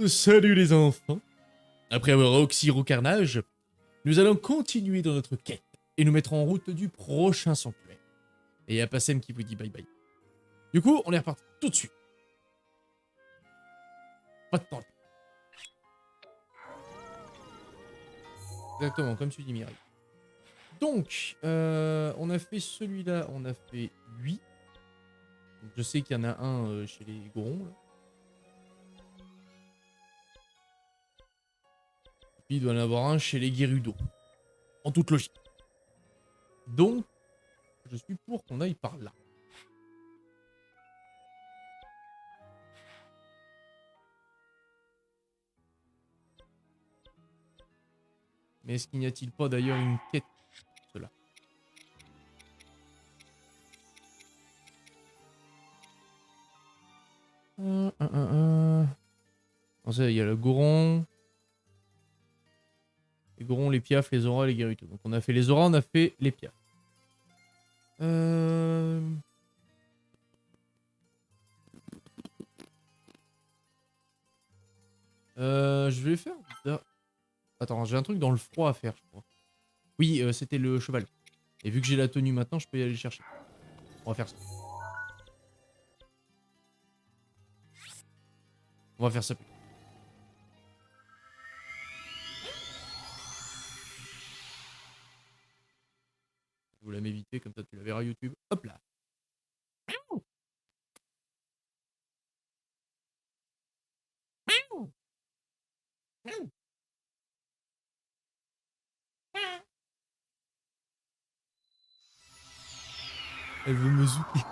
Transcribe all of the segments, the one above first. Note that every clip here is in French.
Salut les enfants. Après avoir oxyro carnage, nous allons continuer dans notre quête et nous mettre en route du prochain sanctuaire. Et y a pas Sam qui vous dit bye bye. Du coup, on est reparti tout de suite. Pas de temps. Exactement, comme tu dis Mireille. Donc, on a fait celui-là, on a fait lui. Donc, je sais qu'il y en a un chez les Gorons. Là. Et puis il doit y en avoir un chez les Gerudo. En toute logique. Donc, je suis pour qu'on aille par là. Mais est-ce qu'il n'y a-t-il pas d'ailleurs une quête pour cela? Non, ça, il y a le Goron. Les Gorons, les Piafs, les Auras, les Gerudo. Donc on a fait les Auras, on a fait les Piafs. Je vais faire... Attends, j'ai un truc dans le froid à faire, je crois. Oui, c'était le cheval. Et vu que j'ai la tenue maintenant, je peux y aller le chercher. On va faire ça. On va faire ça. Je voulais m'éviter, comme ça tu la verras YouTube. Hop là. Elle veut me zouker.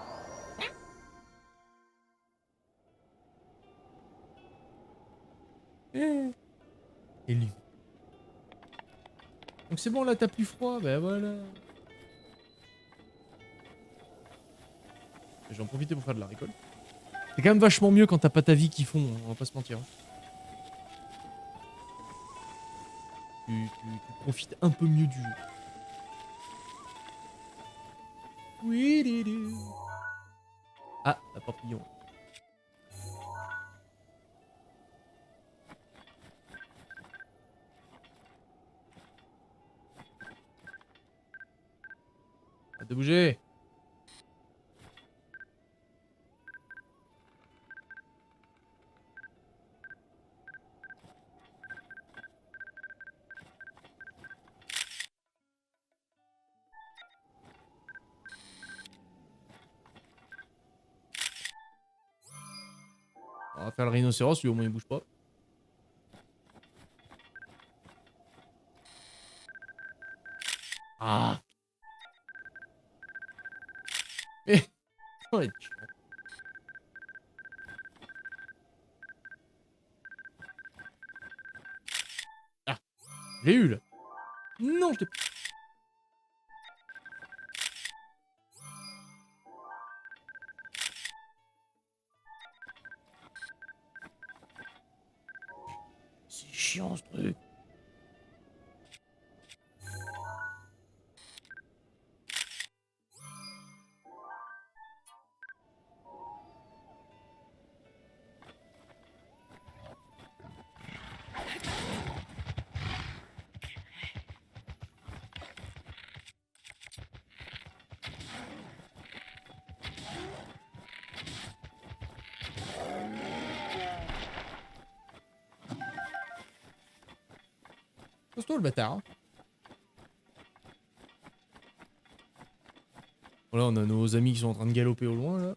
Et lui. Donc c'est bon, là t'as plus froid, ben voilà. J'en profiter pour faire de la récolte. C'est quand même vachement mieux quand t'as pas ta vie qui fond, on va pas se mentir. Tu profites un peu mieux du jeu. Oui, ah, un papillon. Arrête de bouger. On va faire le rhinocéros, lui au moins il bouge pas. Ah. Mais... Oh, elle est chiante. Ah, j'ai eu là. Non, je t'ai... C'est chiant ce truc. Pose-toi le bâtard. Hein. Voilà, on a nos amis qui sont en train de galoper au loin là.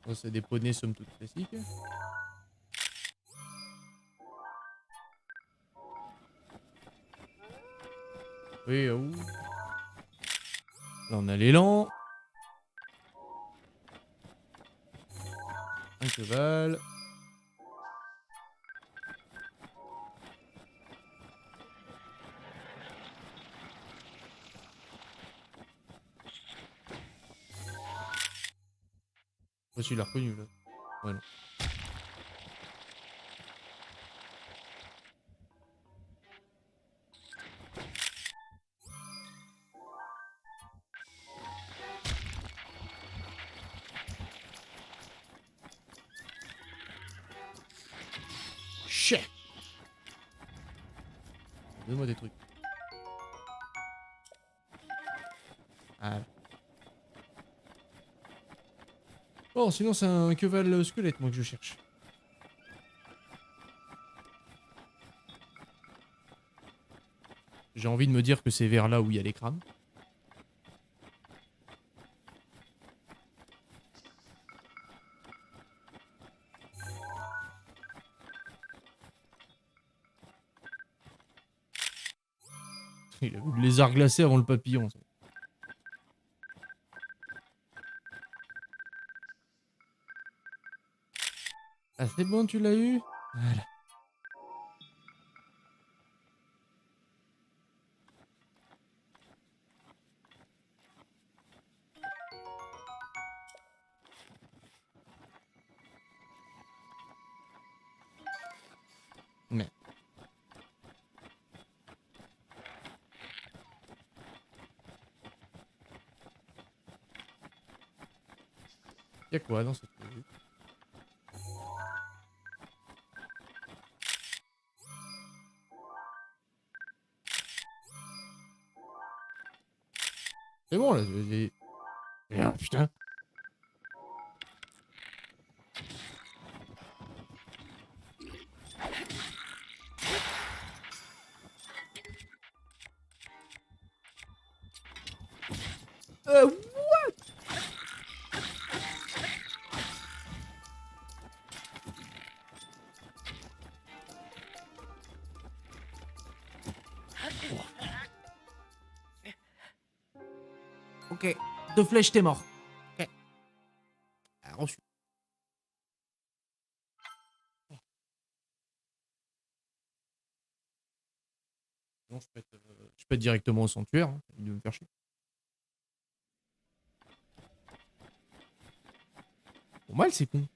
Bon, c'est des poneys somme toute classiques. Oui, ouh. Là, on a l'élan. Un cheval. Oh, tu l'as reconnu là. Ouais, non. Chef. Donne-moi des trucs. Voilà. Bon, sinon c'est un cheval squelette moi que je cherche. J'ai envie de me dire que c'est vers là où il y a les crânes. Il a vu le lézard glacé avant le papillon. Ça. Ah c'est bon, tu l'as eu? Voilà. Mais. Y'a quoi dans cette revue? C'est bon là, j'ai... Merde, putain. Ok, 2 flèches, t'es mort. Ok. Ah, reçu. Non, je pète directement au sanctuaire. Hein. Il veut me faire chier. Bon, mal, c'est con.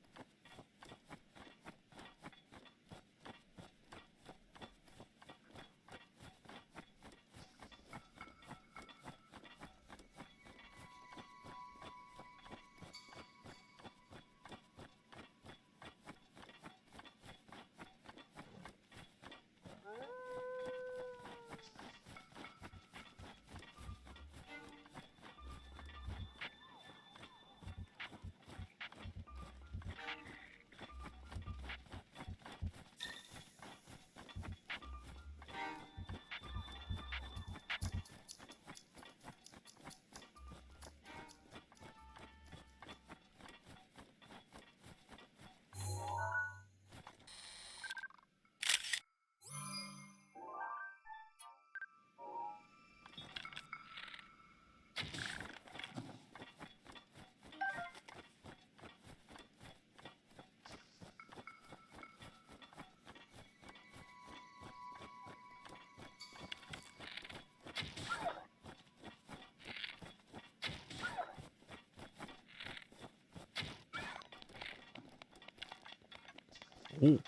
Oh.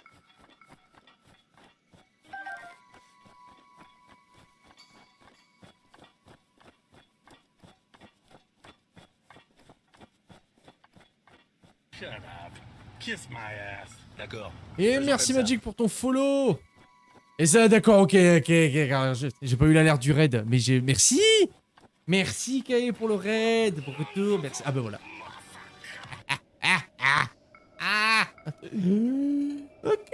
Shut up. Kiss my ass. D'accord. Et merci Magic pour ton follow. Et ça, d'accord, ok. J'ai pas eu l'alerte du raid, mais j'ai... Merci. Merci Kae pour le raid, pour le retour, merci. Ah ben voilà. Ok,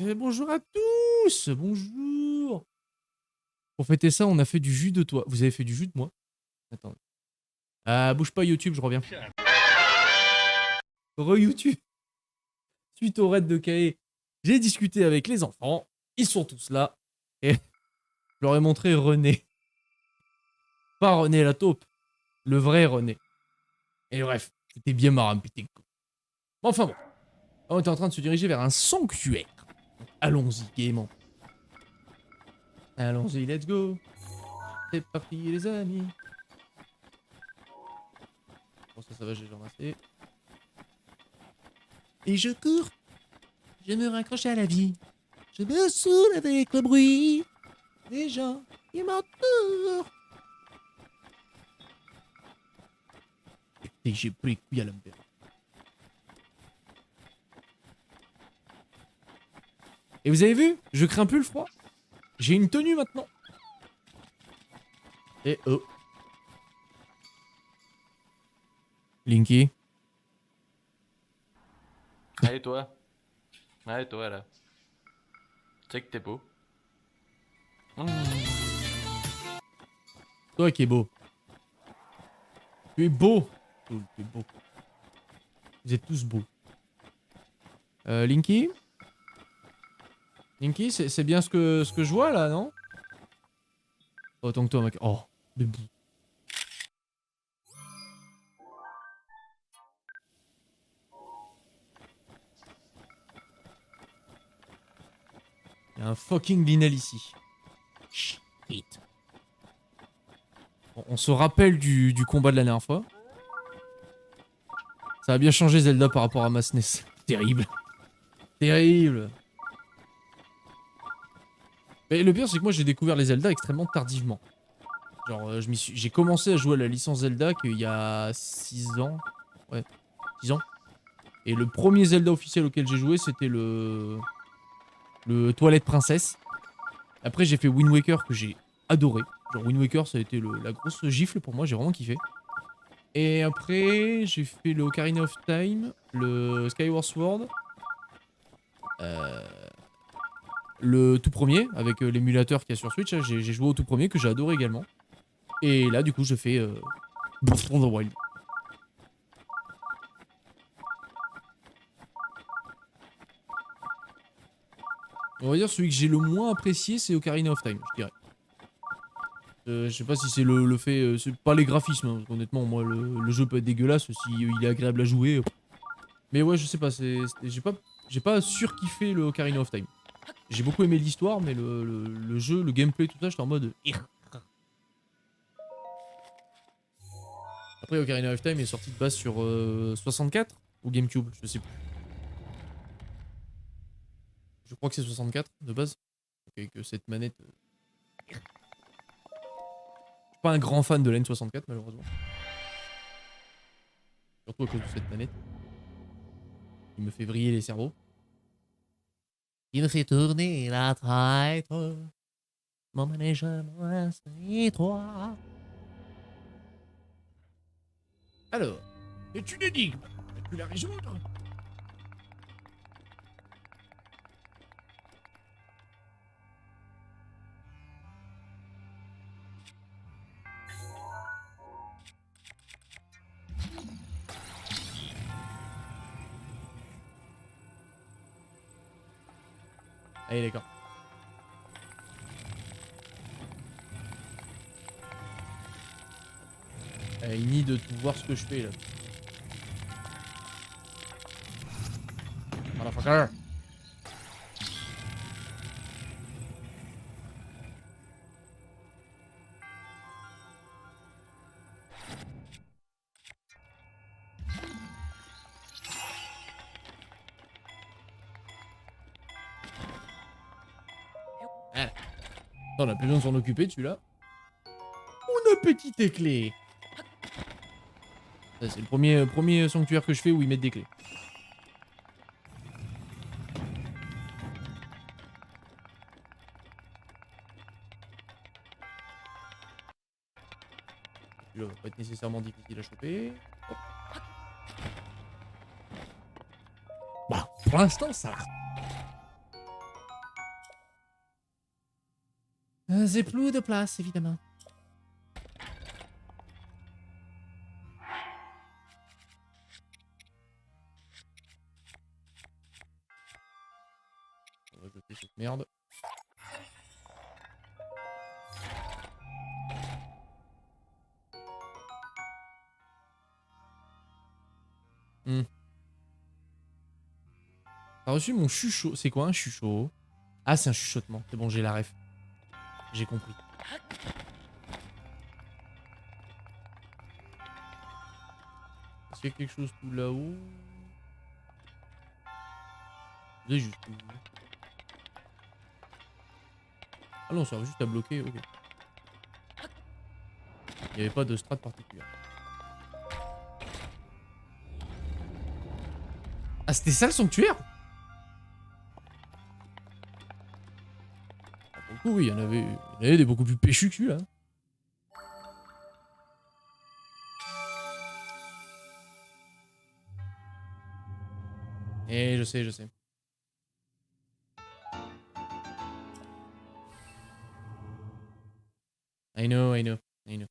mais bonjour à tous, bonjour. Pour fêter ça, on a fait du jus de toi. Vous avez fait du jus de moi? Attends. Bouge pas YouTube, je reviens. re-YouTube. Suite au raid de Kae, j'ai discuté avec les enfants. Ils sont tous là. Et je leur ai montré René. Pas René la taupe. Le vrai René. Et bref, c'était bien marrant, putain. Enfin bon. On était en train de se diriger vers un sanctuaire. Donc, allons-y, gaiement. Allons-y, let's go. C'est parti, les amis. Bon, ça va, j'ai ramassé. Et je cours. Je me raccroche à la vie. Je me saoule avec le bruit des gens qui m'entourent. Et j'ai pris couille à l'envers. Et vous avez vu? Je crains plus le froid. J'ai une tenue maintenant. Et oh. Linky. Hey toi. Hey toi là. Tu sais que t'es beau. Toi qui es beau. Tu es beau. Tu es beau. Vous êtes tous beaux. Linky? Linky, c'est bien ce que je vois là, non? Autant que toi, mec. Oh, bébou. Il y a un fucking Linel ici. Shit. Bon, on se rappelle du combat de la dernière fois. Ça a bien changé Zelda par rapport à ma SNES. Terrible. Terrible. Mais le pire, c'est que moi j'ai découvert les Zelda extrêmement tardivement. Genre, j'ai commencé à jouer à la licence Zelda qu'il y a 6 ans. Ouais, 6 ans. Et le premier Zelda officiel auquel j'ai joué, c'était le Toilette Princesse. Après, j'ai fait Wind Waker que j'ai adoré. Genre, Wind Waker, ça a été la grosse gifle pour moi, j'ai vraiment kiffé. Et après, j'ai fait le Ocarina of Time, le Skyward Sword. Le tout premier, avec l'émulateur qu'il y a sur Switch. J'ai joué au tout premier, que j'ai adoré également. Et là, du coup, je fais Breath of the Wild. On va dire celui que j'ai le moins apprécié, c'est Ocarina of Time, je dirais. Je sais pas si c'est le fait... c'est pas les graphismes, hein, parce qu'honnêtement, moi, le jeu peut être dégueulasse si il est agréable à jouer. Mais ouais, je sais pas, j'ai pas surkiffé le Ocarina of Time. J'ai beaucoup aimé l'histoire, mais le jeu, le gameplay, tout ça, j'étais en mode... Après, Ocarina of Time est sorti de base sur 64 ou GameCube, je sais plus. Je crois que c'est 64 de base. Et que cette manette... Je suis pas un grand fan de la N64 malheureusement. Surtout à cause de cette manette. Il me fait vriller les cerveaux. Il me fait tourner la tête. Mon manège, moi, c'est toi. Alors, c'est une énigme. As-tu la résoudre? Allez, d'accord. Il nie de tout voir ce que je fais là. Motherfucker. Voilà. On a plus besoin de s'en occuper de celui-là. Une petite clé. Ça, c'est le premier sanctuaire que je fais où ils mettent des clés. Celui-là va pas être nécessairement difficile à choper. Hop. Bah, pour l'instant, ça va. C'est plus de place, évidemment. Merde. T'as reçu mon chuchot. C'est quoi un chuchot? Ah, c'est un chuchotement. C'est bon, j'ai la ref. J'ai compris. Est-ce qu'il y a quelque chose tout là-haut? C'est juste. Ah non, ça servait juste à bloquer, ok. Il n'y avait pas de strat particulière. Ah, c'était ça le sanctuaire? Ah, pour le coup, oui, il y en avait des beaucoup plus péchus que celui-là. Eh, je sais, je sais. I know, I know, I know.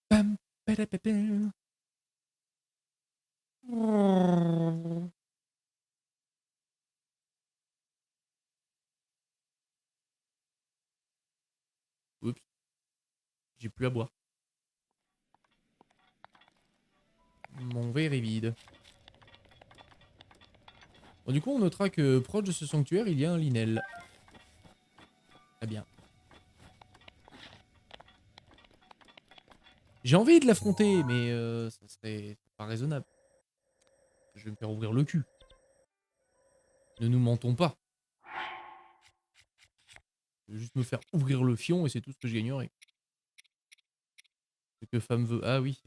Pam, padapapam. Oups, j'ai plus à boire. Mon verre est vide. Bon, du coup, on notera que proche de ce sanctuaire, il y a un linel. Très bien. J'ai envie de l'affronter, mais ça serait pas raisonnable. Je vais me faire ouvrir le cul. Ne nous mentons pas. Je vais juste me faire ouvrir le fion et c'est tout ce que je gagnerai. Ce que femme veut. Ah oui.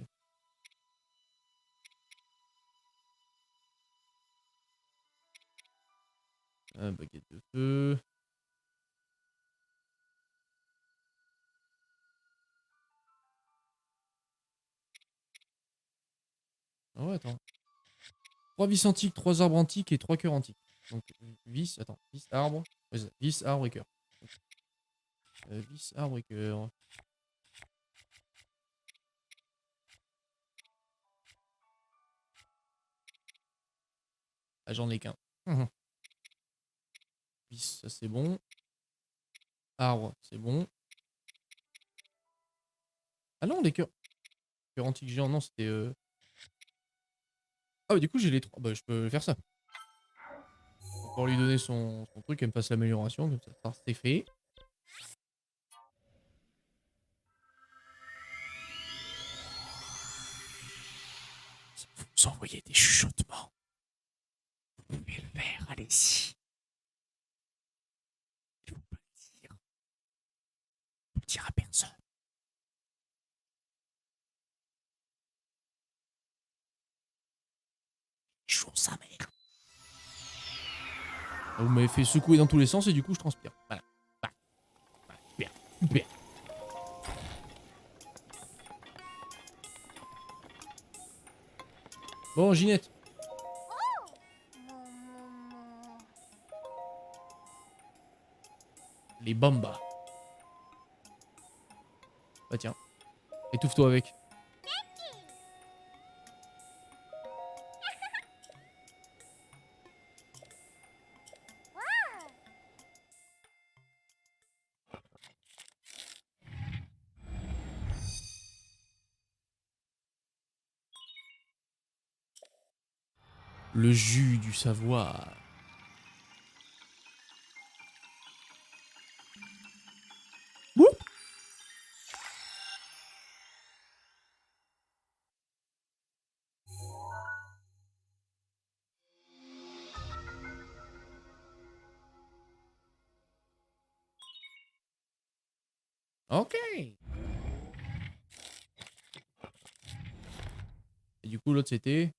Ah, baguette de feu. Ah ouais, attends. 3 vis antiques, 3 arbres antiques et 3 cœurs antiques. Donc, vis, attends, vis, arbre. Ouais, c'est ça, vis, arbre et cœur. Vis, arbre et cœur. Ah, j'en ai qu'un. Vis, ça c'est bon. Arbre, c'est bon. Ah non, les cœurs. Cœur antique géant, non, c'était. Ah, bah, du coup, j'ai les 3. Bah, je peux faire ça. Pour lui donner son truc, elle me fasse l'amélioration, comme ça, c'est fait. Vous envoyez des chuchotements. Vous pouvez le faire, allez-y. Je vous peux le dire. Vous le dire à personne. Joue sa mère. Vous m'avez fait secouer dans tous les sens et du coup je transpire. Voilà. Voilà. Super. Super. Bon, Ginette. Les bambas. Bah tiens. Étouffe-toi avec. Le jus du savoir. Wouh. Ok. Et du coup l'autre c'était...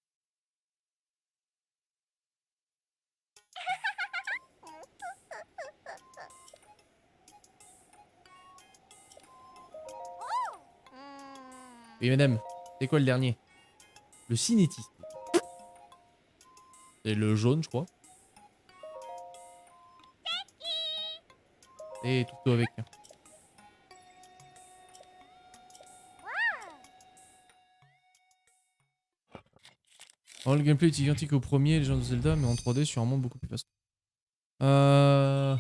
Oui madame. C'est quoi le dernier? Le cinétisme. C'est le jaune je crois. Et étouffe-toi avec. Oh, le gameplay est identique au premier Legend of Zelda, mais en 3D sur un monde beaucoup plus vaste. Euh...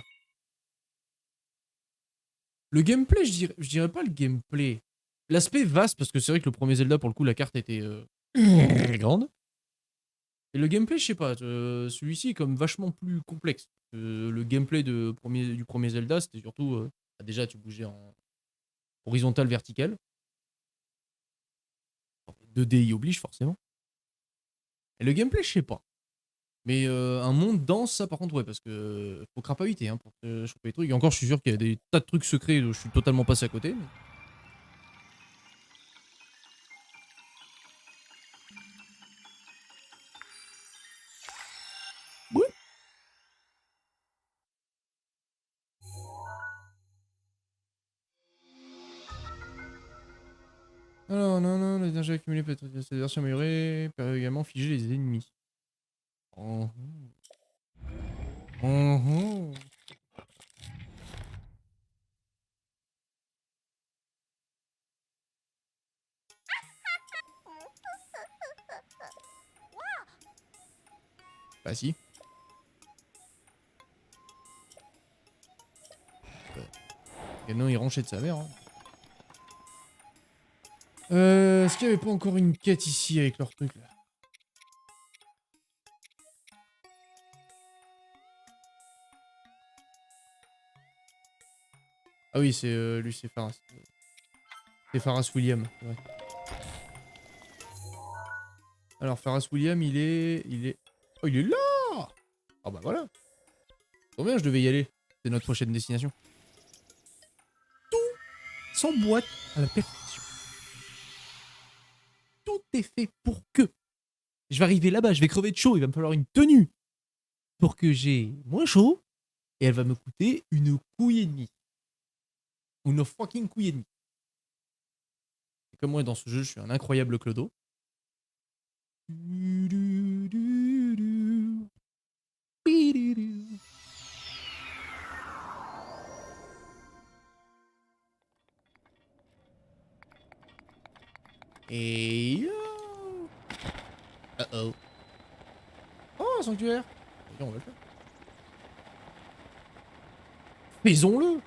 Le gameplay, je dirais pas le gameplay. L'aspect vaste, parce que c'est vrai que le premier Zelda, pour le coup, la carte était grande. Et le gameplay, je sais pas, celui-ci est comme vachement plus complexe. Le gameplay du premier Zelda, c'était surtout... déjà, tu bougeais en horizontal, vertical. 2D oblige, forcément. Et le gameplay, je sais pas. Mais un monde dense, ça par contre, ouais, parce que faut crapahuter hein, pour choper les trucs. Et encore, je suis sûr qu'il y a des tas de trucs secrets où je suis totalement passé à côté. Mais... Ouais. Alors, non, non, les énergies accumulées peuvent être cette version améliorée, peut également figer les ennemis. Oh. Oh. Bah si. Ganon il ranchait de sa mère. Hein. Est-ce qu'il n'y avait pas encore une quête ici avec leur truc là? Ah oui, c'est lui, c'est Faras. C'est Faras William, ouais. Alors Faras William, il est... Oh, il est là! Ah bah voilà. Combien je devais y aller? C'est notre prochaine destination. Tout s'emboîte à la perfection. Tout est fait pour que. Je vais arriver là-bas, je vais crever de chaud, il va me falloir une tenue pour que j'ai moins chaud et elle va me coûter une couille et demie. Une fucking couille et demie. Et comme moi dans ce jeu, je suis un incroyable clodo. Et yo. Uh-oh. Oh, un sanctuaire. Ok, on va le faire. Faisons-le.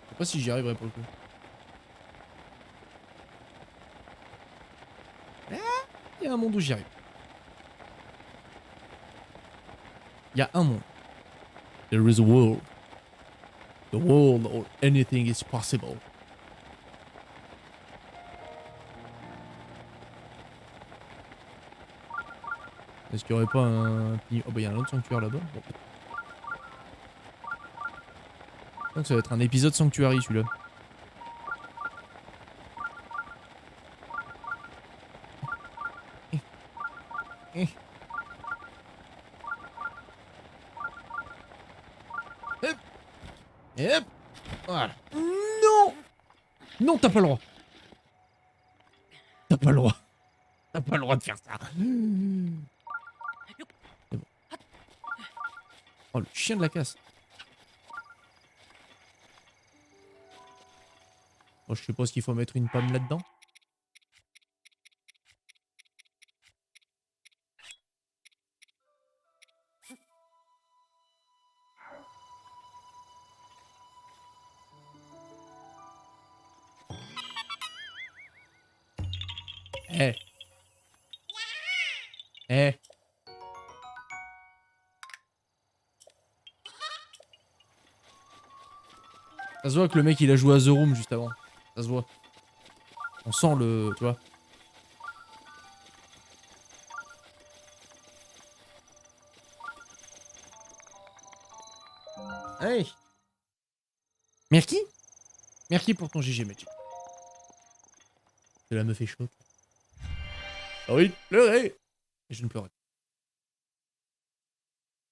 Je sais pas si j'y arriverai pour le coup. Ah, il y a un monde où j'y arrive. Il y a un monde. There is a world. The world or anything is possible. Est-ce qu'il y aurait pas un... Oh bah il y a un autre sanctuaire là-bas. Bon. Donc ça va être un épisode sanctuary celui-là. Hop. Et hop. Voilà. Non. Non, t'as pas le droit. T'as pas le droit. T'as pas le droit de faire ça. C'est bon. Oh, le chien de la casse. Oh, je suppose qu'il faut mettre une pomme là-dedans. Eh. Eh. Ça se voit que le mec il a joué à The Room juste avant. Ça se voit. On sent le... Tu vois. Hey. Merci. Merci pour ton GG Magic. Cela me fait chaud. Ah oui, pleurer. Et je ne pleurerai pas.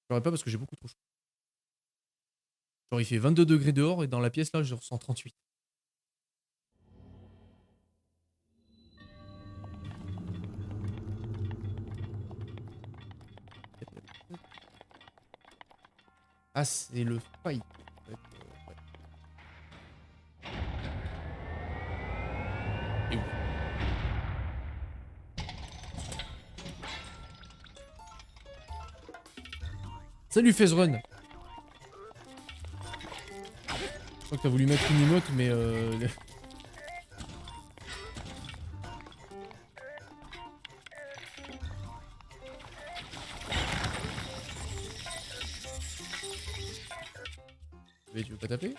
Je pleurerai pas parce que j'ai beaucoup trop chaud. Genre il fait 22 degrés dehors et dans la pièce là je ressens 38. Ah c'est le fight. Ouais. Et où Salut Fezrun. Je crois que t'as voulu mettre une emote, mais Mais tu veux pas taper?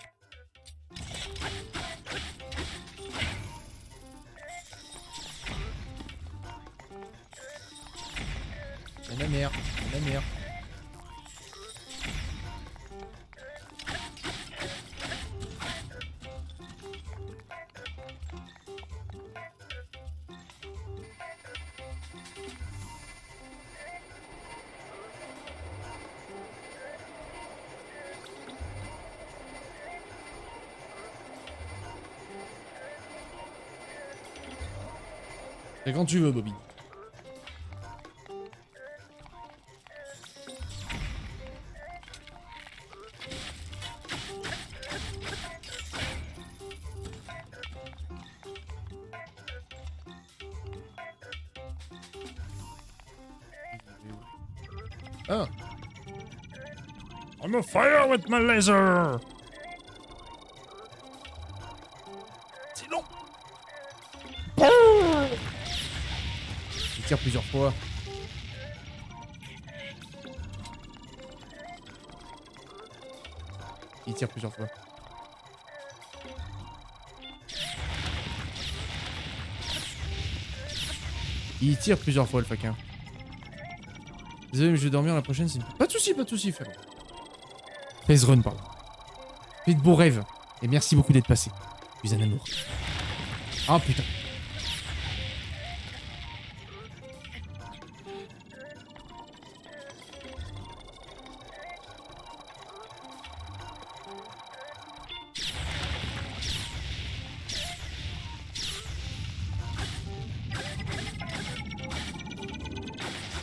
C'est la merde, c'est la merde. C'est quand tu veux, Bobby. Ah. I'm on fire with my laser! C'est long. Il tire plusieurs fois. Il tire plusieurs fois. Il tire plusieurs fois le faquin. Désolé mais je vais dormir la prochaine c'est... Pas de soucis frère. Phase run pardon. Fais de beaux rêves. Et merci beaucoup d'être passé. Je suis un amour. Ah putain.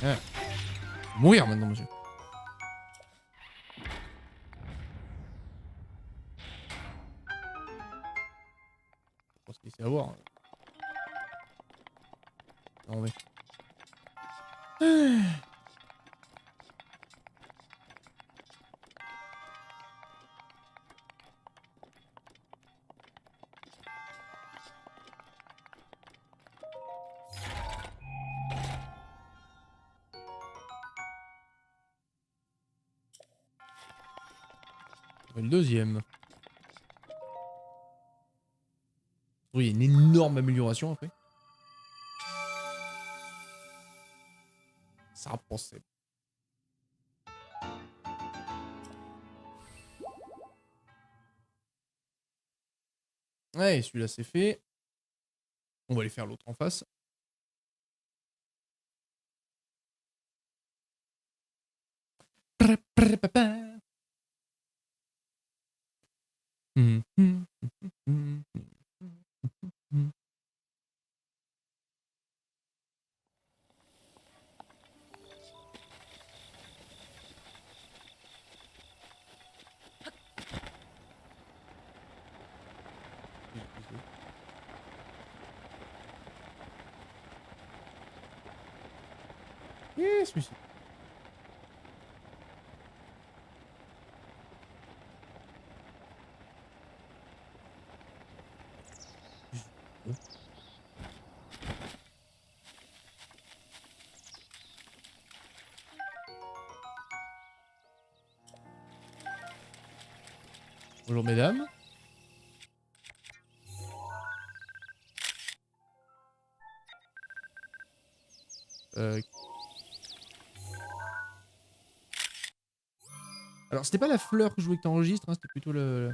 Ah. Mourir maintenant monsieur. On va se laisser avoir. Non mais... Le deuxième. Oui, il y a une énorme amélioration après. Ça rapproche. Ouais, celui-là c'est fait. On va aller faire l'autre en face. Celui-ci. Bonjour mesdames. Alors c'était pas la fleur que je voulais que t'enregistres, hein, c'était plutôt le...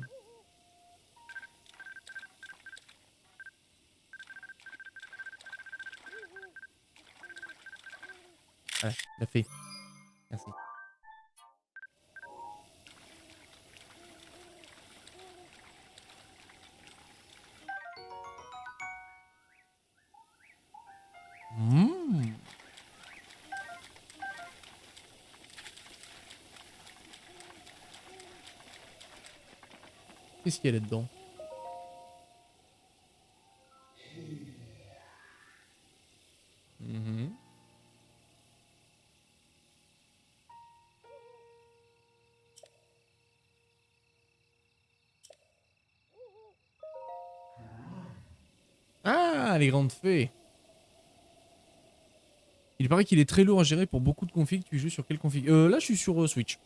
Voilà, la fée. Merci. Mmh. Qu'est-ce qu'il y a là-dedans? Ah, les grandes fées. Il paraît qu'il est très lourd à gérer pour beaucoup de configs. Tu joues sur quel config? Là, je suis sur Switch.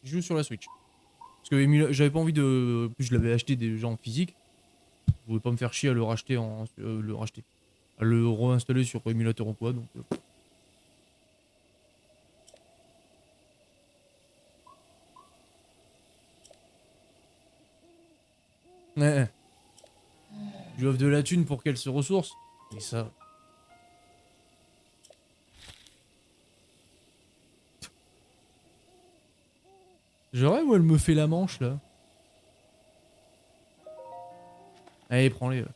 Je joue sur la Switch. Parce que j'avais pas envie de... En plus, je l'avais acheté déjà en physique. Je voulais pas me faire chier à le racheter en... À le réinstaller sur émulateur ou quoi, donc... Ouais. Je lui offre de la thune pour qu'elle se ressource. Et ça... J'aurais où elle me fait la manche là. Allez, prends-les.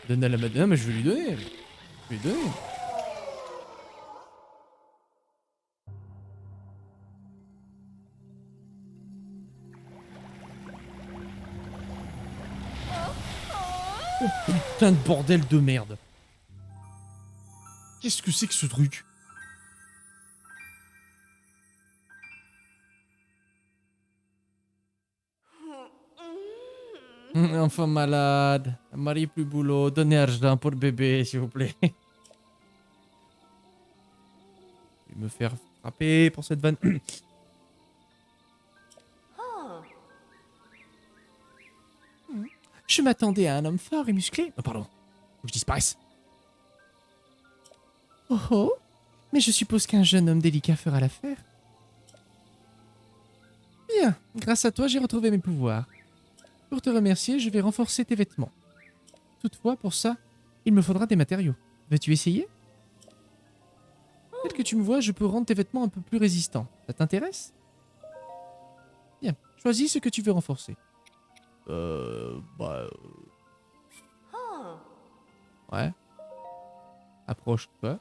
Donne à la madame. Non, mais je vais lui donner. Je vais lui donner. Oh putain de bordel de merde. Qu'est-ce que c'est que ce truc? Enfant malade, mari plus boulot, donnez argent pour le bébé, s'il vous plaît. Je vais me faire frapper pour cette vanne. Je m'attendais à un homme fort et musclé. Oh, pardon, faut que je disparaisse. Oh oh, mais je suppose qu'un jeune homme délicat fera l'affaire. Bien, grâce à toi, j'ai retrouvé mes pouvoirs. Pour te remercier, je vais renforcer tes vêtements. Toutefois, pour ça, il me faudra des matériaux. Veux-tu essayer? Tel que tu me vois, je peux rendre tes vêtements un peu plus résistants. Ça t'intéresse? Bien, choisis ce que tu veux renforcer. Ouais. Approche-toi.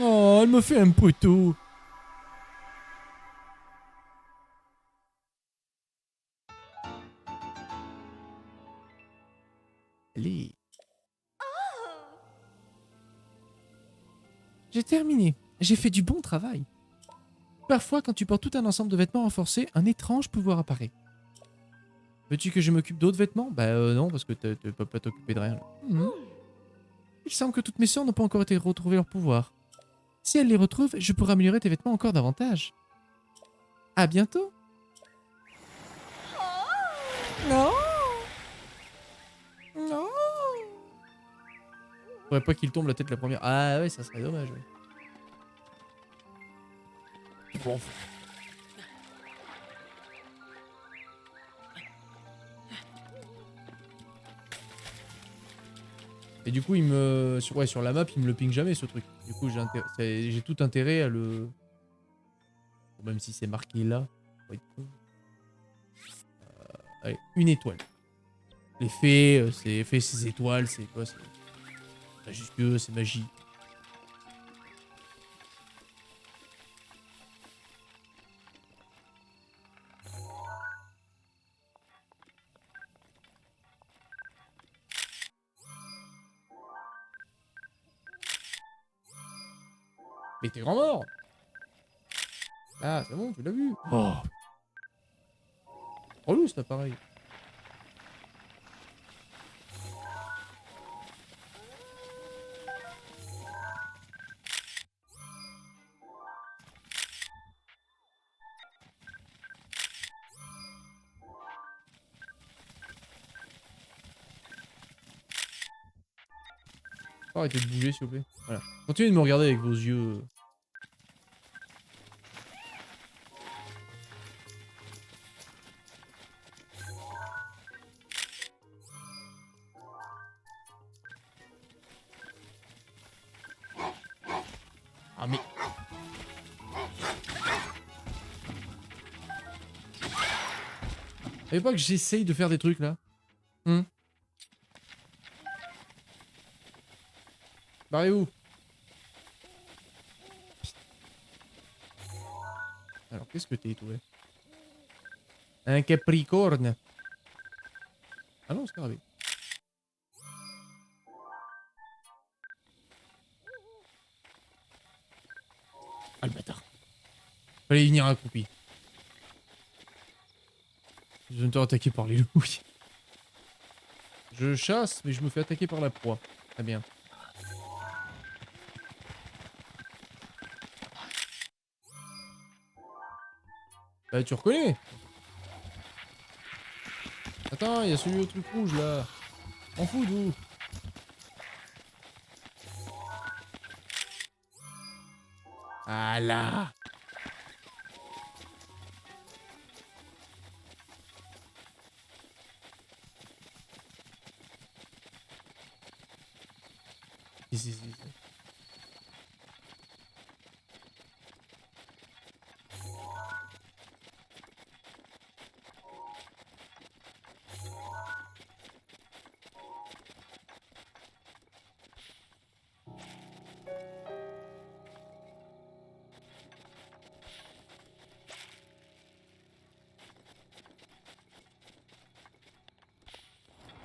Oh, elle me fait un poteau. Allez. J'ai terminé. J'ai fait du bon travail. Parfois, quand tu portes tout un ensemble de vêtements renforcés, un étrange pouvoir apparaît. Veux-tu que je m'occupe d'autres vêtements? Bah non, parce que tu peux pas t'occuper de rien. Là. Il semble que toutes mes sœurs n'ont pas encore été retrouvées leur pouvoir. Si elles les retrouvent, je pourrai améliorer tes vêtements encore davantage. À bientôt. Non. Non. Faudrait pas qu'il tombe la tête la première. Ah ouais, ça serait dommage. Ouais. Bon. Et du coup, il me... sur la map, il me le ping jamais, ce truc. Du coup, j'ai tout intérêt à le... Bon, même si c'est marqué là. Allez, une étoile. Les fées, c'est fait ces étoiles, c'est quoi? C'est majestueux, c'est magique. Mais t'es grand mort! Ah, c'est bon, tu l'as vu. Oh! Relou cet appareil. Arrêtez de bouger s'il vous plaît. Voilà. Continuez de me regarder avec vos yeux. Ah mais... Savez pas que j'essaye de faire des trucs là? Barrez-vous. Alors qu'est-ce que t'es toi? Un capricorne. Ah non, scarabée. Fallait y venir accroupi. Je viens de te attaquer par les loups. Oui. Je chasse, mais je me fais attaquer par la proie. Très bien. Bah tu reconnais. Attends, il y a celui au truc rouge là. En fous de vous. Ah là. Si.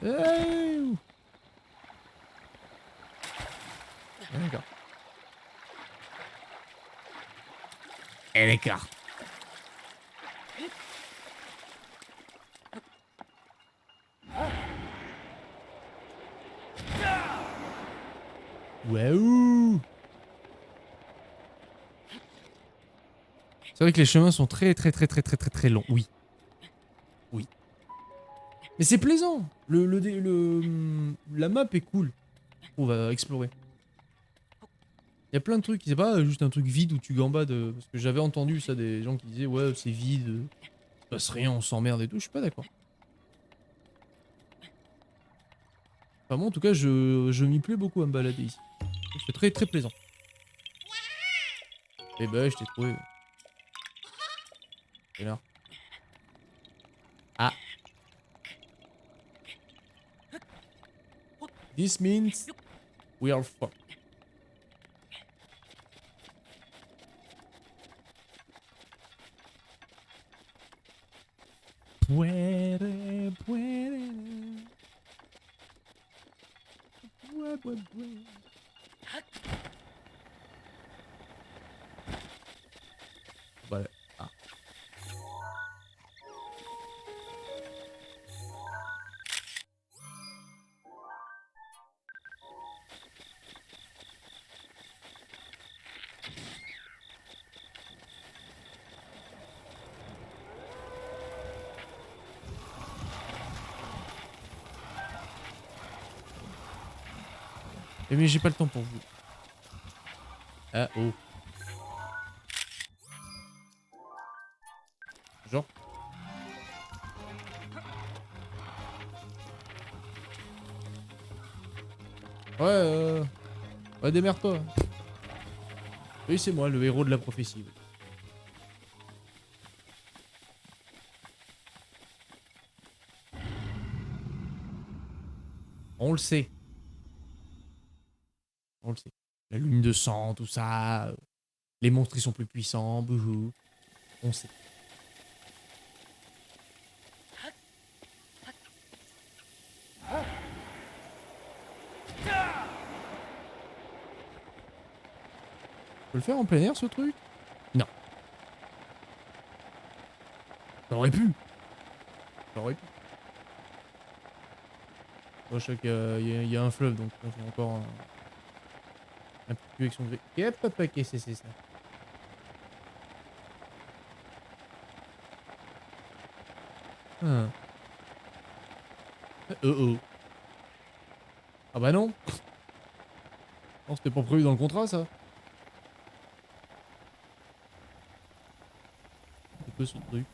Hey. Ah, d'accord. Et l'écart. Waouh. C'est vrai que les chemins sont très longs. Oui. Oui. Mais c'est plaisant. La map est cool. On va explorer. Il y a plein de trucs. C'est pas juste un truc vide où tu gambades. Parce que j'avais entendu ça des gens qui disaient ouais c'est vide. Il se passe rien, on s'emmerde et tout. Je suis pas d'accord. Enfin moi en tout cas je m'y plais beaucoup à me balader ici. C'est très plaisant. Eh ben je t'ai trouvé. Et là. Ah. This means we are fucked. Puede. Voilà. Ah. Mais j'ai pas le temps pour vous. Ah oh. Genre. Ouais, démerde-toi. Oui, c'est moi, le héros de la prophétie. Oui. On le sait. On le sait. La lune de sang, tout ça. Les monstres, ils sont plus puissants. Bouhou. On sait. On peut le faire en plein air, ce truc? Non. Ça aurait pu. Ça aurait pu. Bon, je sais qu'il y a un fleuve, donc on fait encore un petit peu avec son gré. Yep, hop, ok, c'est ça. Ah. Oh. Ah bah non. Non, c'était pas prévu dans le contrat, ça. C'est quoi ce truc?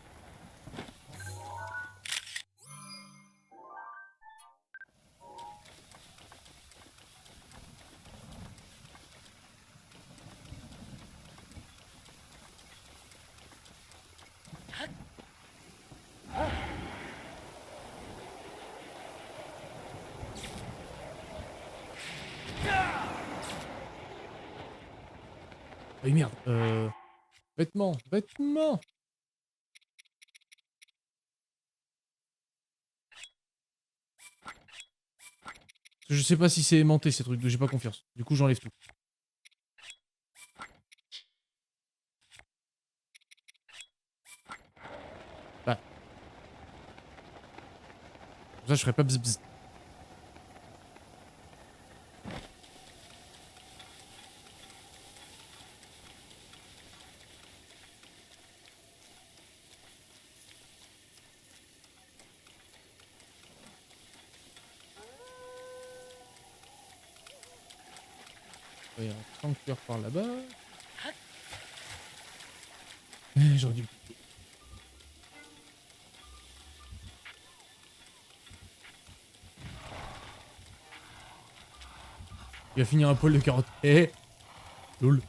Oui, merde. Vêtements. Je sais pas si c'est aimanté ces trucs, donc j'ai pas confiance. Du coup, j'enlève tout. Ça, je ferais pas bzz bzz. Il y a un sanctuaire par là-bas. J'aurais dû... Il va finir un poil de carotte. Eh, lol.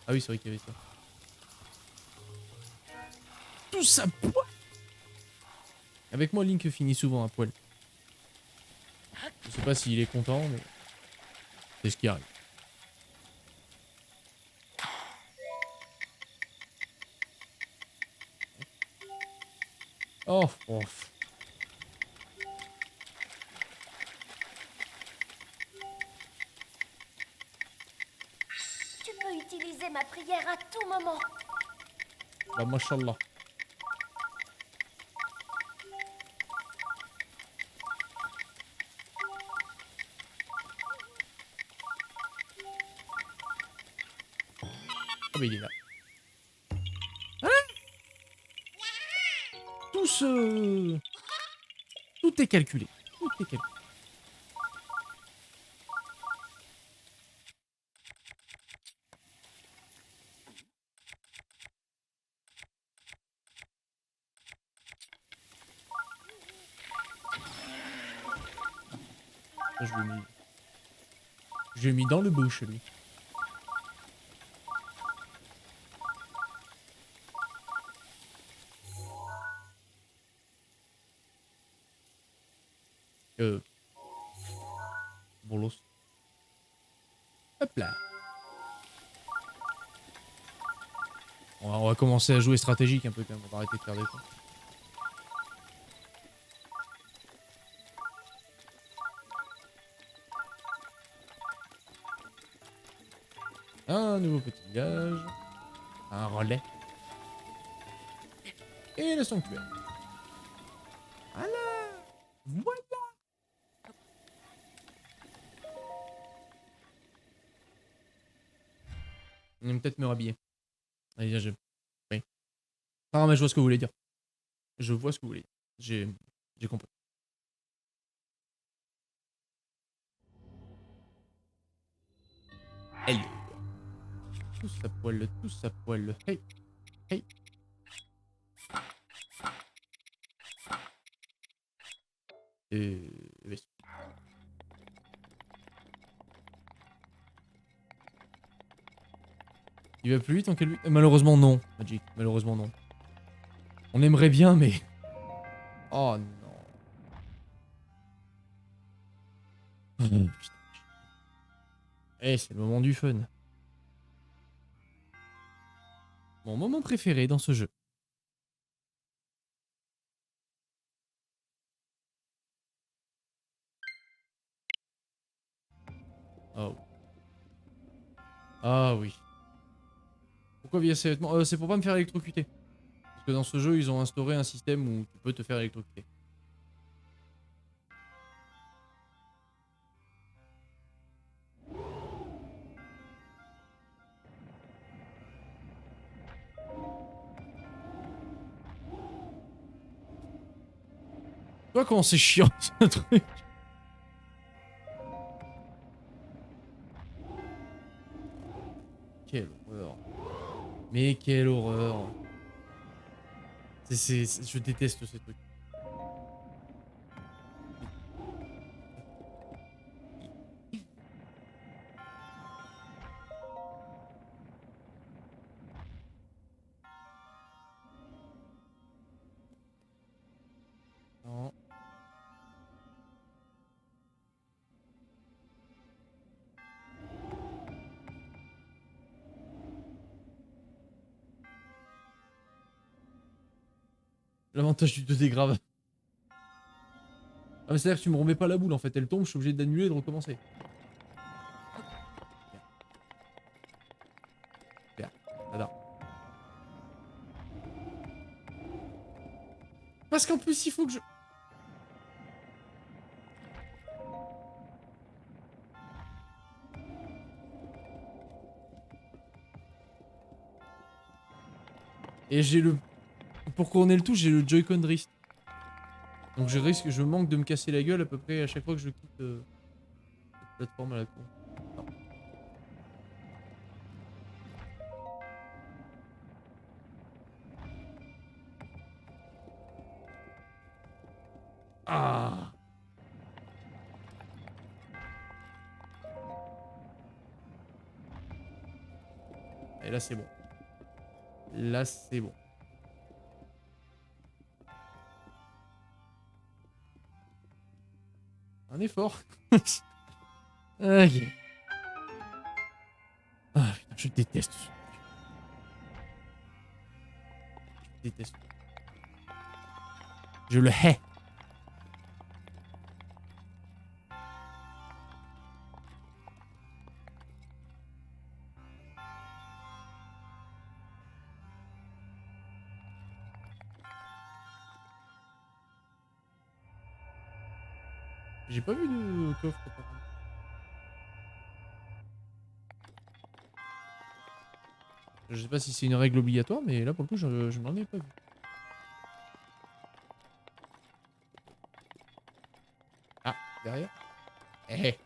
Ah oui, c'est vrai qu'il y avait ça. Tout ça poil. Avec moi, Link finit souvent à poil. Je sais pas s'il est content, mais c'est ce qui arrive. Oh, oh. Tu peux utiliser ma prière à tout moment. Bah, mashallah. Ah bah il est là. Hein? Tout est calculé. Tout est calculé. Ça, je l'ai mis dans le bouche, lui. Bolos. Hop là. On va commencer à jouer stratégique un peu quand même. On va arrêter de faire des points. Un nouveau petit village. Un relais. Et le sanctuaire. Voilà. Voilà. On va peut-être me rhabiller. Allez, viens, oui. Ah, mais je vois ce que vous voulez dire. Je vois ce que vous voulez dire. J'ai compris. Hello. Tous à poil. Hey. Hey. Oui. Il va plus vite en quel... Malheureusement non, Magic. Malheureusement non. On aimerait bien, mais... Oh non. Oh, putain. Eh, c'est le moment du fun. Mon moment préféré dans ce jeu. Oh. Ah oui. Pourquoi via ces vêtements c'est pour pas me faire électrocuter. Parce que dans ce jeu, ils ont instauré un système où tu peux te faire électrocuter. Tu vois comment c'est chiant ce truc. Quelle horreur. Mais quelle horreur. Je déteste ces trucs. Non. L'avantage du 2D grave. Ah mais c'est-à-dire que tu me remets pas la boule en fait, elle tombe, je suis obligé d'annuler et de recommencer. Bien. Bien. Là. parce qu'en plus, il faut que je... Et j'ai le... Pour couronner le tout, j'ai le Joy-Con wrist. Donc je manque de me casser la gueule à peu près à chaque fois que je quitte cette plateforme à la con. Non. Ah. Et là c'est bon. Là c'est bon. Un effort. Ok. Ah putain, je déteste ce... Je déteste. Je le hais. J'ai pas vu de coffre. Par contre. Je sais pas si c'est une règle obligatoire, mais là pour le coup, je n'en ai pas vu. Ah, derrière. Eh.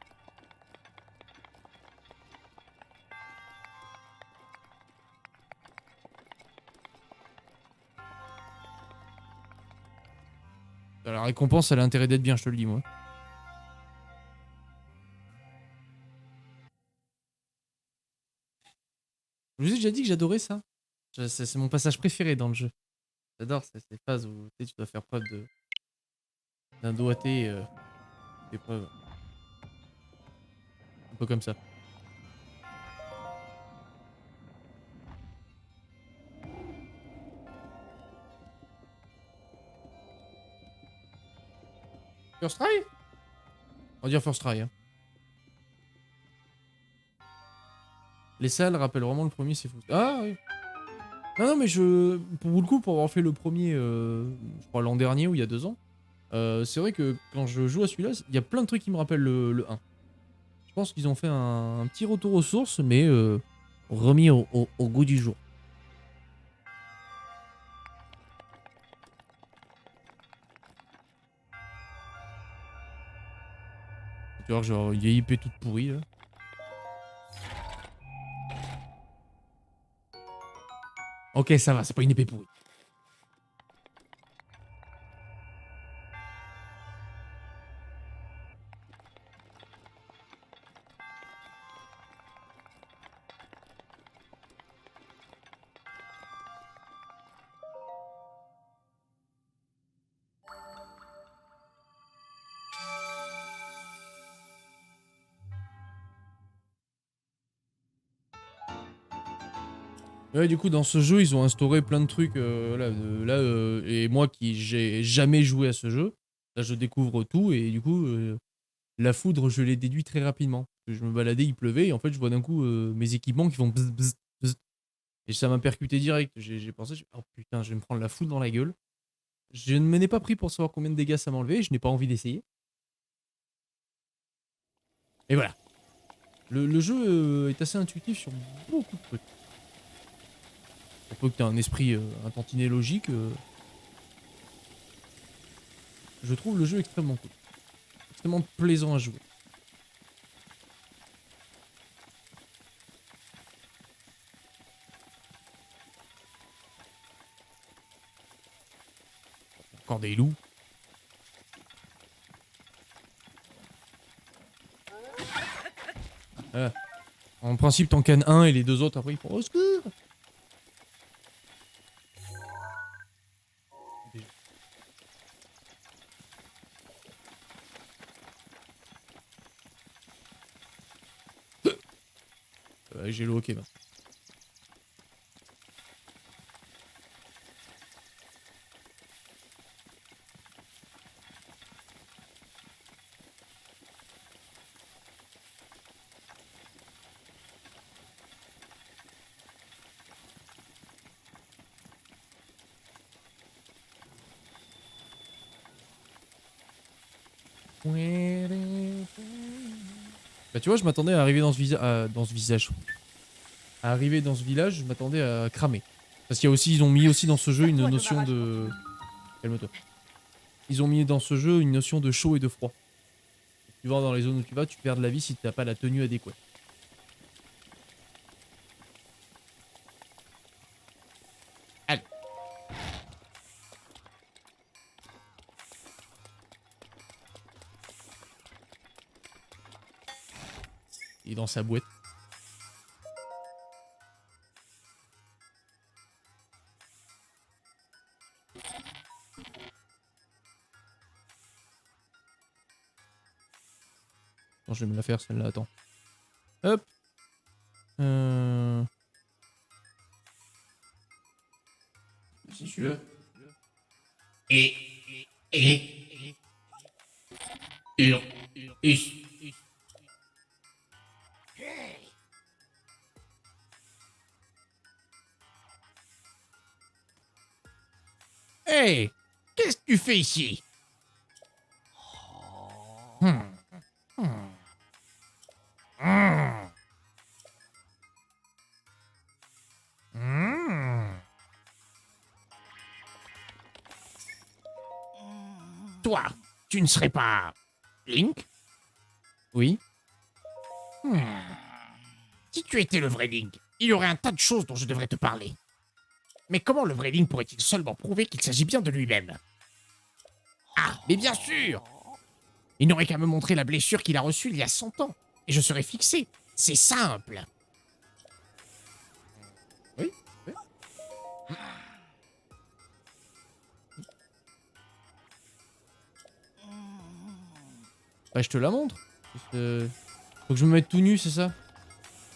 La récompense, elle a intérêt d'être bien, je te le dis, moi. Je vous ai déjà dit que j'adorais ça. C'est mon passage préféré dans le jeu. J'adore ces phases où tu dois faire preuve d'un doigté. Des preuves. Un peu comme ça. First try? On va dire first try. Hein. Les salles rappellent vraiment le premier, c'est fou. Ah oui. Non, non, mais pour le coup, pour avoir fait le premier, je crois l'an dernier ou il y a 2 ans, c'est vrai que quand je joue à celui-là, il y a plein de trucs qui me rappellent le 1. Je pense qu'ils ont fait un petit retour aux sources, mais remis au goût du jour. Tu vois, genre, il y a IP toute pourrie là. Ok, ça va, c'est pas une épée pourrie. Ouais, du coup, dans ce jeu, ils ont instauré plein de trucs. Et moi qui j'ai jamais joué à ce jeu, là, je découvre tout. Et du coup, la foudre, je l'ai déduit très rapidement. Je me baladais, il pleuvait. Et en fait, je vois d'un coup mes équipements qui font bzz, bzz, bzz. Et ça m'a percuté direct. J'ai pensé, oh putain, je vais me prendre la foudre dans la gueule. Je ne me n'ai pas pris pour savoir combien de dégâts ça m'enlevait. Je n'ai pas envie d'essayer. Et voilà. Le jeu est assez intuitif sur beaucoup de trucs. Pour peu que tu aies un esprit un tantinet logique, je trouve le jeu extrêmement cool. Extrêmement plaisant à jouer. Encore des loups. Ah. En principe, t'en cannes un et les 2 autres après ils font au secours. J'ai le hockey. Bah. Bah tu vois, je m'attendais à arriver dans ce visage. À arriver dans ce village, je m'attendais à cramer. Parce qu'il y a aussi, ils ont mis aussi dans ce jeu une notion de... Calme-toi. Ils ont mis dans ce jeu une notion de chaud et de froid. Tu vas dans les zones où tu vas, tu perds de la vie si tu n'as pas la tenue adéquate. Allez. Il est dans sa boîte. Attends, je vais me la faire celle-là, attends. Hop. C'est celui-là. Hey, qu'est-ce que tu fais ici? Toi, tu ne serais pas Link? Oui. Si tu étais le vrai Link, il y aurait un tas de choses dont je devrais te parler. Mais comment le vrai Link pourrait-il seulement prouver qu'il s'agit bien de lui-même? Ah, mais bien sûr! Il n'aurait qu'à me montrer la blessure qu'il a reçue il y a 100 ans, et je serais fixé. C'est simple. Oui, oui. Bah, je te la montre. Faut que je me mette tout nu, c'est ça?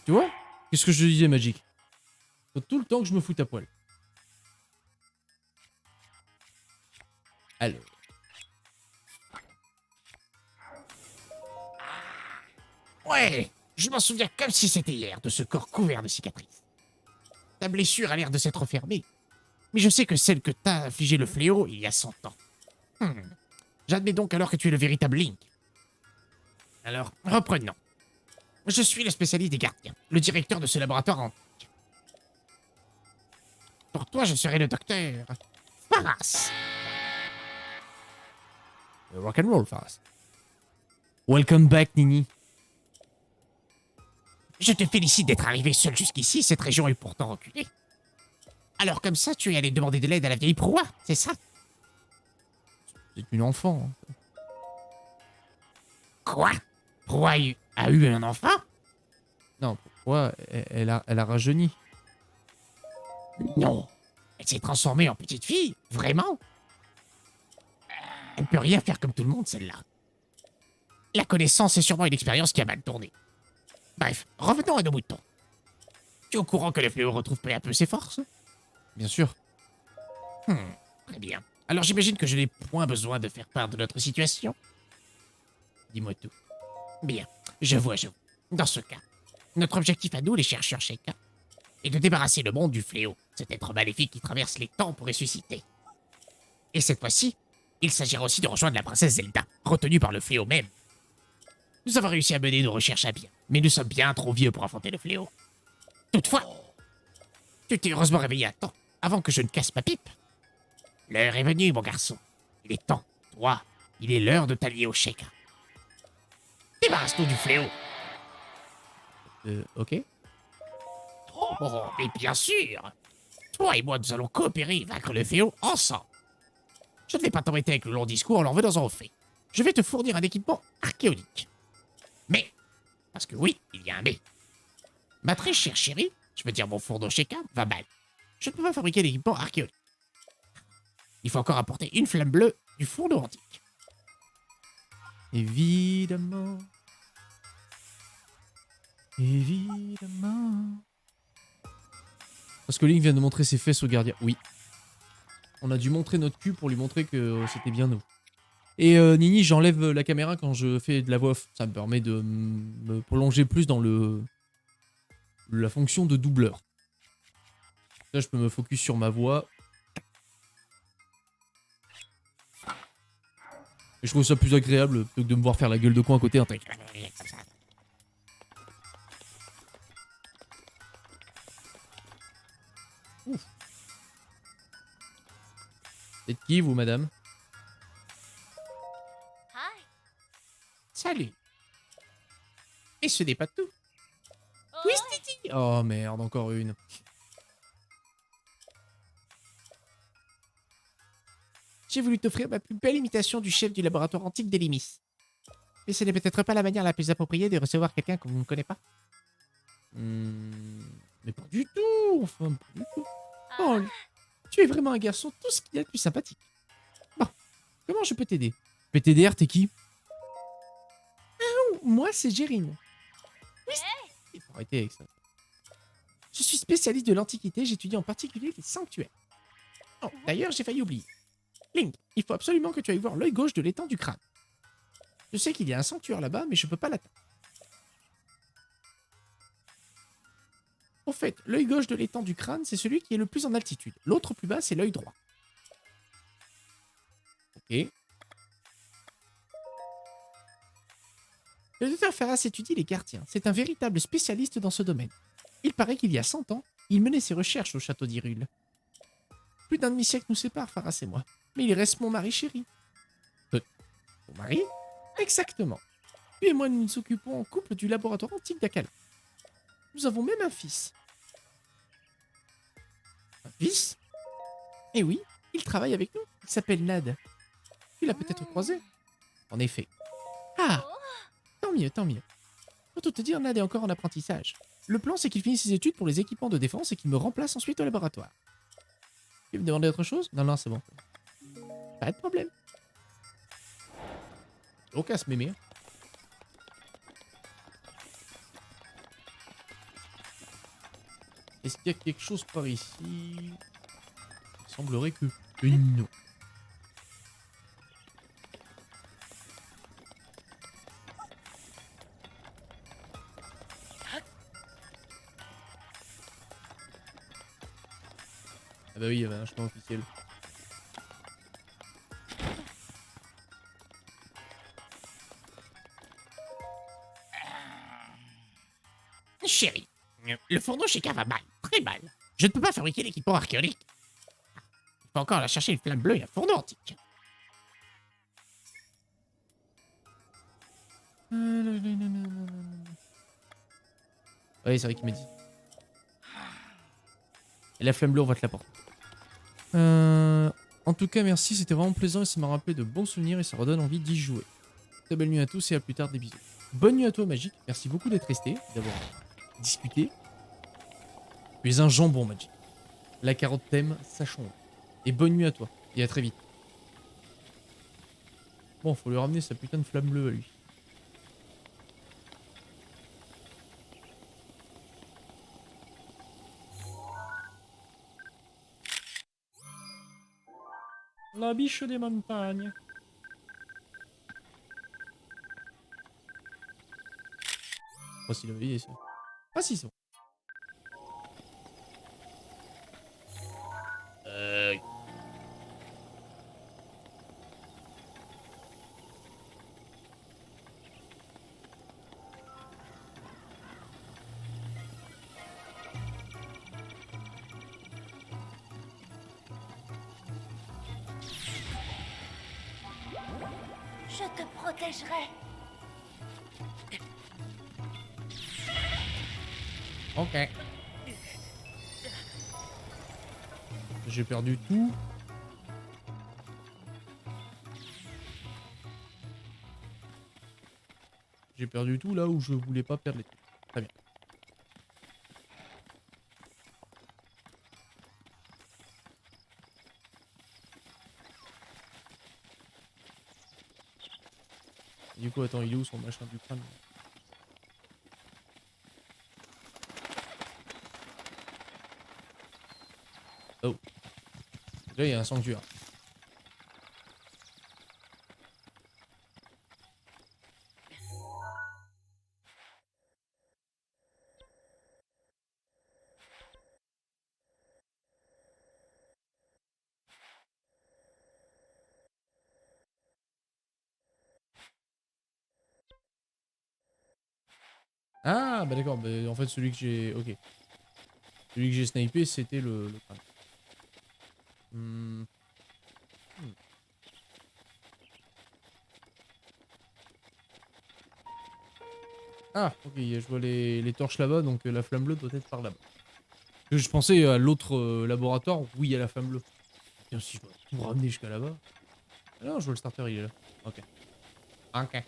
Tu vois? Qu'est-ce que je te disais, Magic? Faut tout le temps que je me foute à poil. Alors. Ouais, je m'en souviens comme si c'était hier de ce corps couvert de cicatrices. Ta blessure a l'air de s'être fermée. Mais je sais que celle que t'a infligé le fléau il y a 100 ans. J'admets donc alors que tu es le véritable Link. Alors, reprenons. Je suis le spécialiste des gardiens, le directeur de ce laboratoire antique. Pour toi, je serai le docteur Pharas. Rock'n'roll, Pharas. Welcome back, Nini. Je te félicite d'être arrivé seul jusqu'ici, cette région est pourtant reculée. Alors comme ça, tu es allé demander de l'aide à la vieille proie, c'est ça? C'est une enfant. Quoi? Proie a eu un enfant? Non, Proie, elle a rajeuni. Non, elle s'est transformée en petite fille, vraiment? Elle ne peut rien faire comme tout le monde, celle-là. La connaissance est sûrement une expérience qui a mal tourné. Bref, revenons à nos moutons. Tu es au courant que le fléau retrouve peu à peu ses forces? Bien sûr. Très bien. Alors j'imagine que je n'ai point besoin de faire part de notre situation. Dis-moi tout. Bien, je vois. Dans ce cas, notre objectif à nous, les chercheurs Sheikah, est de débarrasser le monde du fléau, cet être maléfique qui traverse les temps pour ressusciter. Et cette fois-ci, il s'agira aussi de rejoindre la princesse Zelda, retenue par le fléau même. Nous avons réussi à mener nos recherches à bien, mais nous sommes bien trop vieux pour affronter le fléau. Toutefois, tu t'es heureusement réveillé à temps, avant que je ne casse ma pipe. L'heure est venue, mon garçon. Il est temps. Toi, il est l'heure de t'allier au Sheikah. Débarrasse-nous du fléau. Ok. Oh, mais bien sûr. Toi et moi, nous allons coopérer et vaincre le fléau ensemble. Je ne vais pas t'embêter avec le long discours en l'en venant au fait. Je vais te fournir un équipement archéologique. Mais, parce que oui, il y a un mais. Ma très chère chérie, je veux dire mon fourneau Sheikah, va mal. Je ne peux pas fabriquer d'équipement archéologique. Il faut encore apporter une flamme bleue du fourneau antique. Évidemment. Évidemment. Parce que Link vient de montrer ses fesses au gardien. Oui. On a dû montrer notre cul pour lui montrer que c'était bien nous. Et Nini, j'enlève la caméra quand je fais de la voix off. Ça me permet de me prolonger plus dans la fonction de doubleur. Là, je peux me focus sur ma voix. Et je trouve ça plus agréable plutôt que de me voir faire la gueule de coin à côté. Un truc. Ouf. C'est qui, vous, madame? Hi. Salut. Et ce n'est pas tout. Oui, Oh merde, encore une. J'ai voulu t'offrir ma plus belle imitation du chef du laboratoire antique d'Elimis. Mais ce n'est peut-être pas la manière la plus appropriée de recevoir quelqu'un que vous ne connaissez pas. Mais pas du tout. Enfin, pas du tout. Oh, tu es vraiment un garçon tout ce qu'il y a de plus sympathique. Bon, comment je peux t'aider? PTDR, t'es qui? Moi, c'est Gérine. Oui, faut arrêter avec ça. Je suis spécialiste de l'Antiquité, j'étudie en particulier les sanctuaires. Oh, d'ailleurs, j'ai failli oublier. Link, il faut absolument que tu ailles voir l'œil gauche de l'étang du crâne. Je sais qu'il y a un sanctuaire là-bas, mais je peux pas l'atteindre. En fait, l'œil gauche de l'étang du crâne, c'est celui qui est le plus en altitude. L'autre plus bas, c'est l'œil droit. Ok. Le docteur Ferras étudie les gardiens. C'est un véritable spécialiste dans ce domaine. Il paraît qu'il y a 100 ans, il menait ses recherches au château d'Hyrule. Plus d'un demi-siècle nous sépare, Ferras et moi. Mais il reste mon mari chéri. Mon mari? Exactement. Lui et moi, nous nous occupons en couple du laboratoire antique d'Akala. Nous avons même un fils. Un fils? Eh oui, il travaille avec nous. Il s'appelle Nad. Tu l'as peut-être croisé? En effet. Ah! Tant mieux, tant mieux. Pour tout te dire, Nad est encore en apprentissage. Le plan, c'est qu'il finisse ses études pour les équipements de défense et qu'il me remplace ensuite au laboratoire. Tu veux me demander autre chose? Non, non, c'est bon. Pas de problème. Au casse, mémé. Est-ce qu'il y a quelque chose par ici? Il semblerait que non. Ah bah oui, il y avait un chemin officiel. Chérie, le fourneau chez K va mal, très mal. Je ne peux pas fabriquer l'équipement archéologique. Il faut encore aller chercher une flamme bleue et un fourneau antique. Oui, c'est vrai qu'il m'a dit. Et la flamme bleue, on va te l'apporter. En tout cas, merci, c'était vraiment plaisant et ça m'a rappelé de bons souvenirs et ça redonne envie d'y jouer. Très belle nuit à tous et à plus tard, des bisous. Bonne nuit à toi, Magic. Merci beaucoup d'être resté, d'avoir discuté. Tu es un jambon, Magic. La carotte t'aime, sachons-le. Et bonne nuit à toi. Et à très vite. Bon, faut lui ramener sa putain de flamme bleue à lui. La biche des montagnes. Oh, s'il avait dit ça. Ah si, c'est bon. je te protégerai. Ok. J'ai perdu tout. J'ai perdu tout là où je voulais pas perdre les trucs. Très bien. Du coup, attends, il est où son machin du crâne? Oh. Là, il y a un sanctuaire. Ah, bah d'accord, bah, en fait, celui que j'ai... Ok. Celui que j'ai snipé, c'était le crâne. Hmm. Hmm. Ah, ok, je vois les torches là-bas, donc la flamme bleue doit être par là-bas. Je pensais à l'autre laboratoire où il y a la flamme bleue. Tiens, si je dois tout ramener jusqu'à là-bas. Ah non, je vois le starter, il est là. Ok. Ok.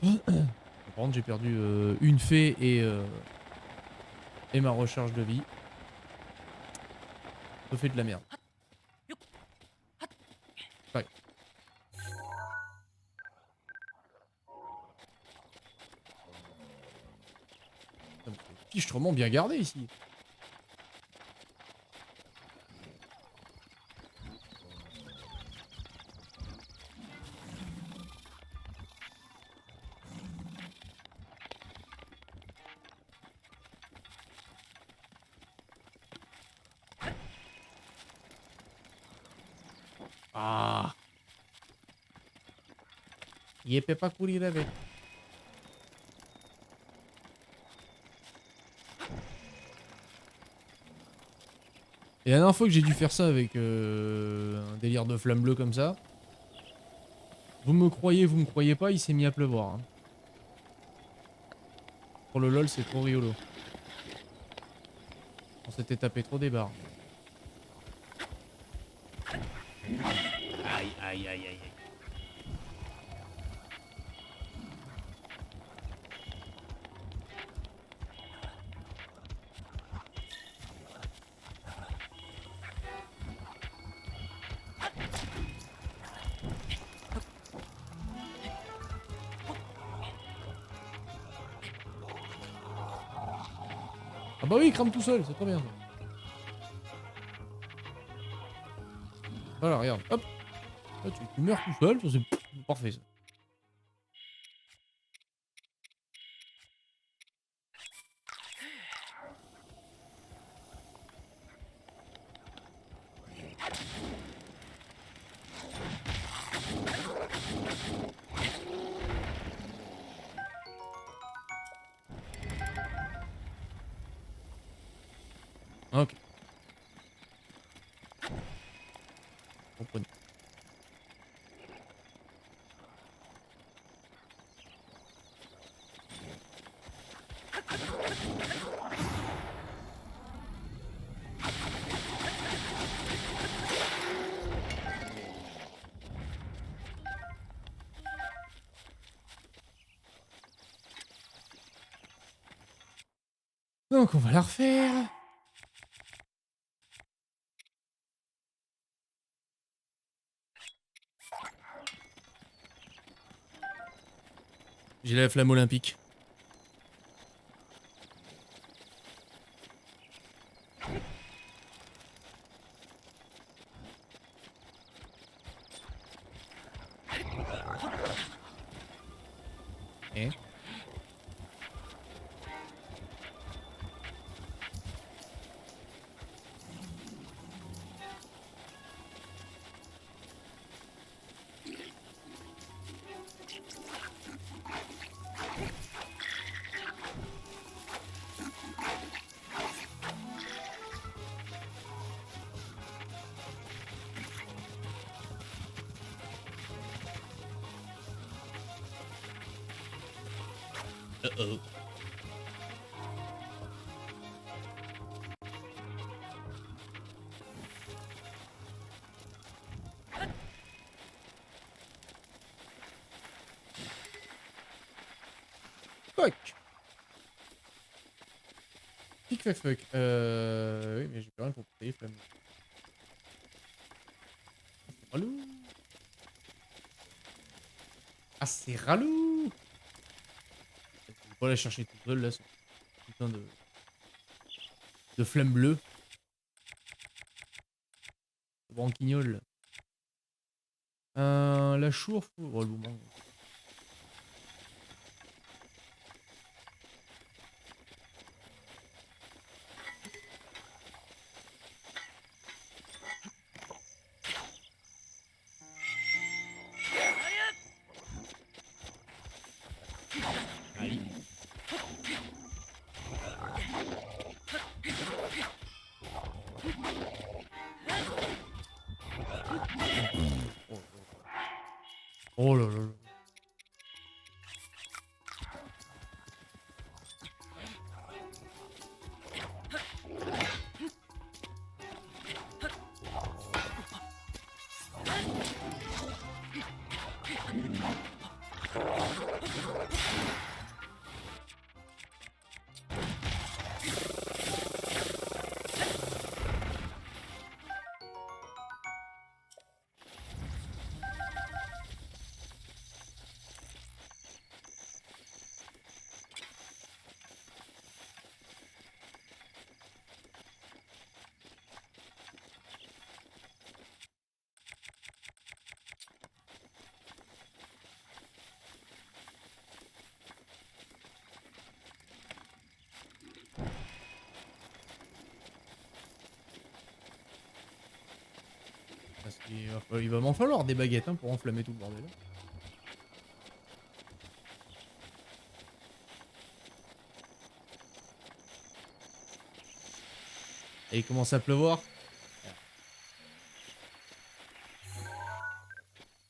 Par contre, j'ai perdu une fée et ma recharge de vie. Ça fait de la merde. Ouais. Ça me fait fichtrement bien gardé ici. Ah. Il peut pas courir avec. Et la dernière fois que j'ai dû faire ça avec un délire de flamme bleue comme ça, vous me croyez pas, il s'est mis à pleuvoir. Hein. Pour le lol, c'est trop rigolo. On s'était tapé trop des barres. Aïe, aïe, aïe, aïe, aïe. Ah bah oui, il crame tout seul, c'est trop bien. Ça. Voilà, regarde, hop. Là, tu meurs tout seul, ça c'est parfait ça. Ok. Comprenez. Donc on va la refaire. J'ai la flamme olympique. Eh. Uh-oh. Fuck. Fuck, fuck, fuck. Oui, mais j'ai plus rien pour payer flamme. Relou. Ah, c'est relou. Je vais pas la chercher tout seul là, ce putain de flamme bleue. Branquignol. La chourfe. Oh, le boomerang. Oh là là là. Parce qu'il va m'en falloir des baguettes hein, pour enflammer tout le bordel. Et il commence à pleuvoir. Vous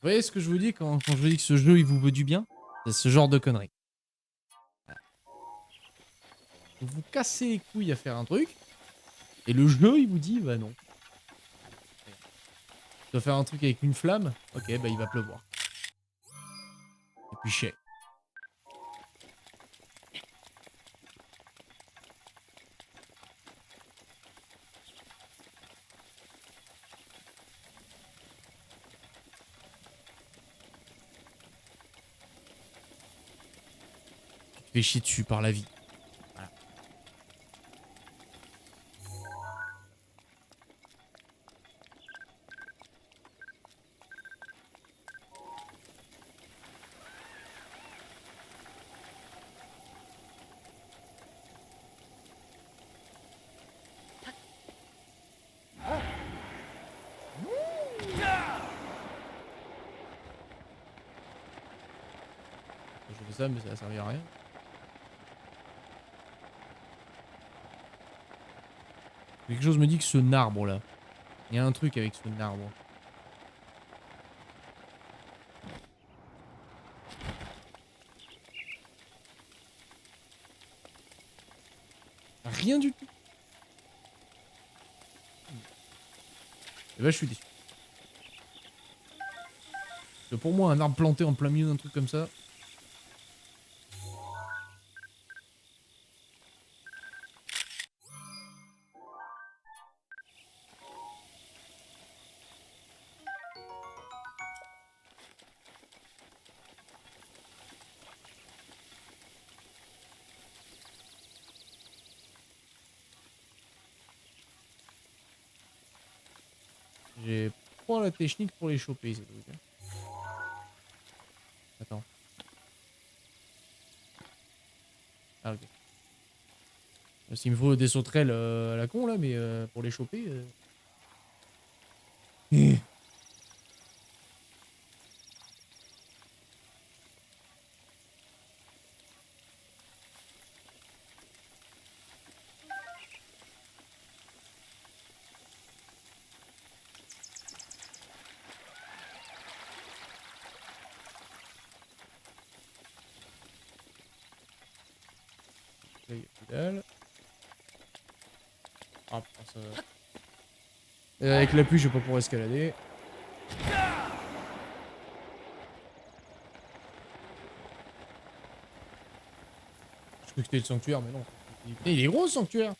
voyez ce que je vous dis quand je vous dis que ce jeu il vous veut du bien? C'est ce genre de conneries. Voilà. Vous vous cassez les couilles à faire un truc. Et le jeu il vous dit bah non. Tu dois faire un truc avec une flamme. Ok bah il va pleuvoir. Et puis chier. Tu te fais chier dessus par la vie. Voilà. Je fais ça mais ça va servir à rien. Quelque chose me dit que ce arbre là. Il y a un truc avec ce arbre. Rien du tout. Et bah je suis déçu. Parce que pour moi un arbre planté en plein milieu d'un truc comme ça. J'ai pas la technique pour les choper ces trucs. Attends. Ah ok. S'il me faut des sauterelles à la con là, mais pour les choper. Là, il y a plus dalle. Ah putain, ça va. Et avec la pluie, je vais pas pouvoir escalader. Je crois que c'était le sanctuaire, mais non. Putain, il est gros ce sanctuaire.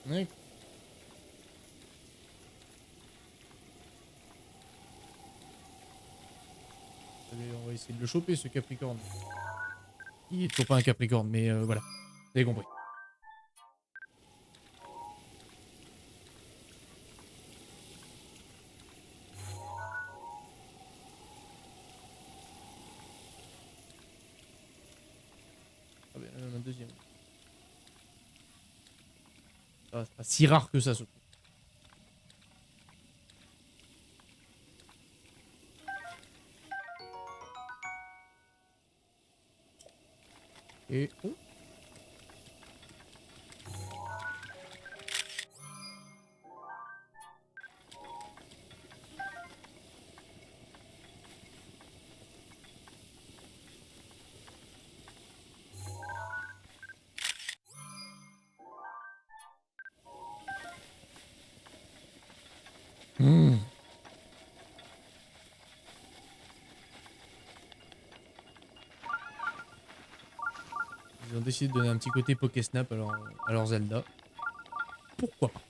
Ouais. Allez, on va essayer de le choper ce Capricorne. Il est toujours pas un Capricorne, mais voilà. Vous avez compris. C'est pas si rare que ça, surtout. Et... Oh. Ils ont décidé de donner un petit côté Pokésnap à leur Zelda. Pourquoi pas?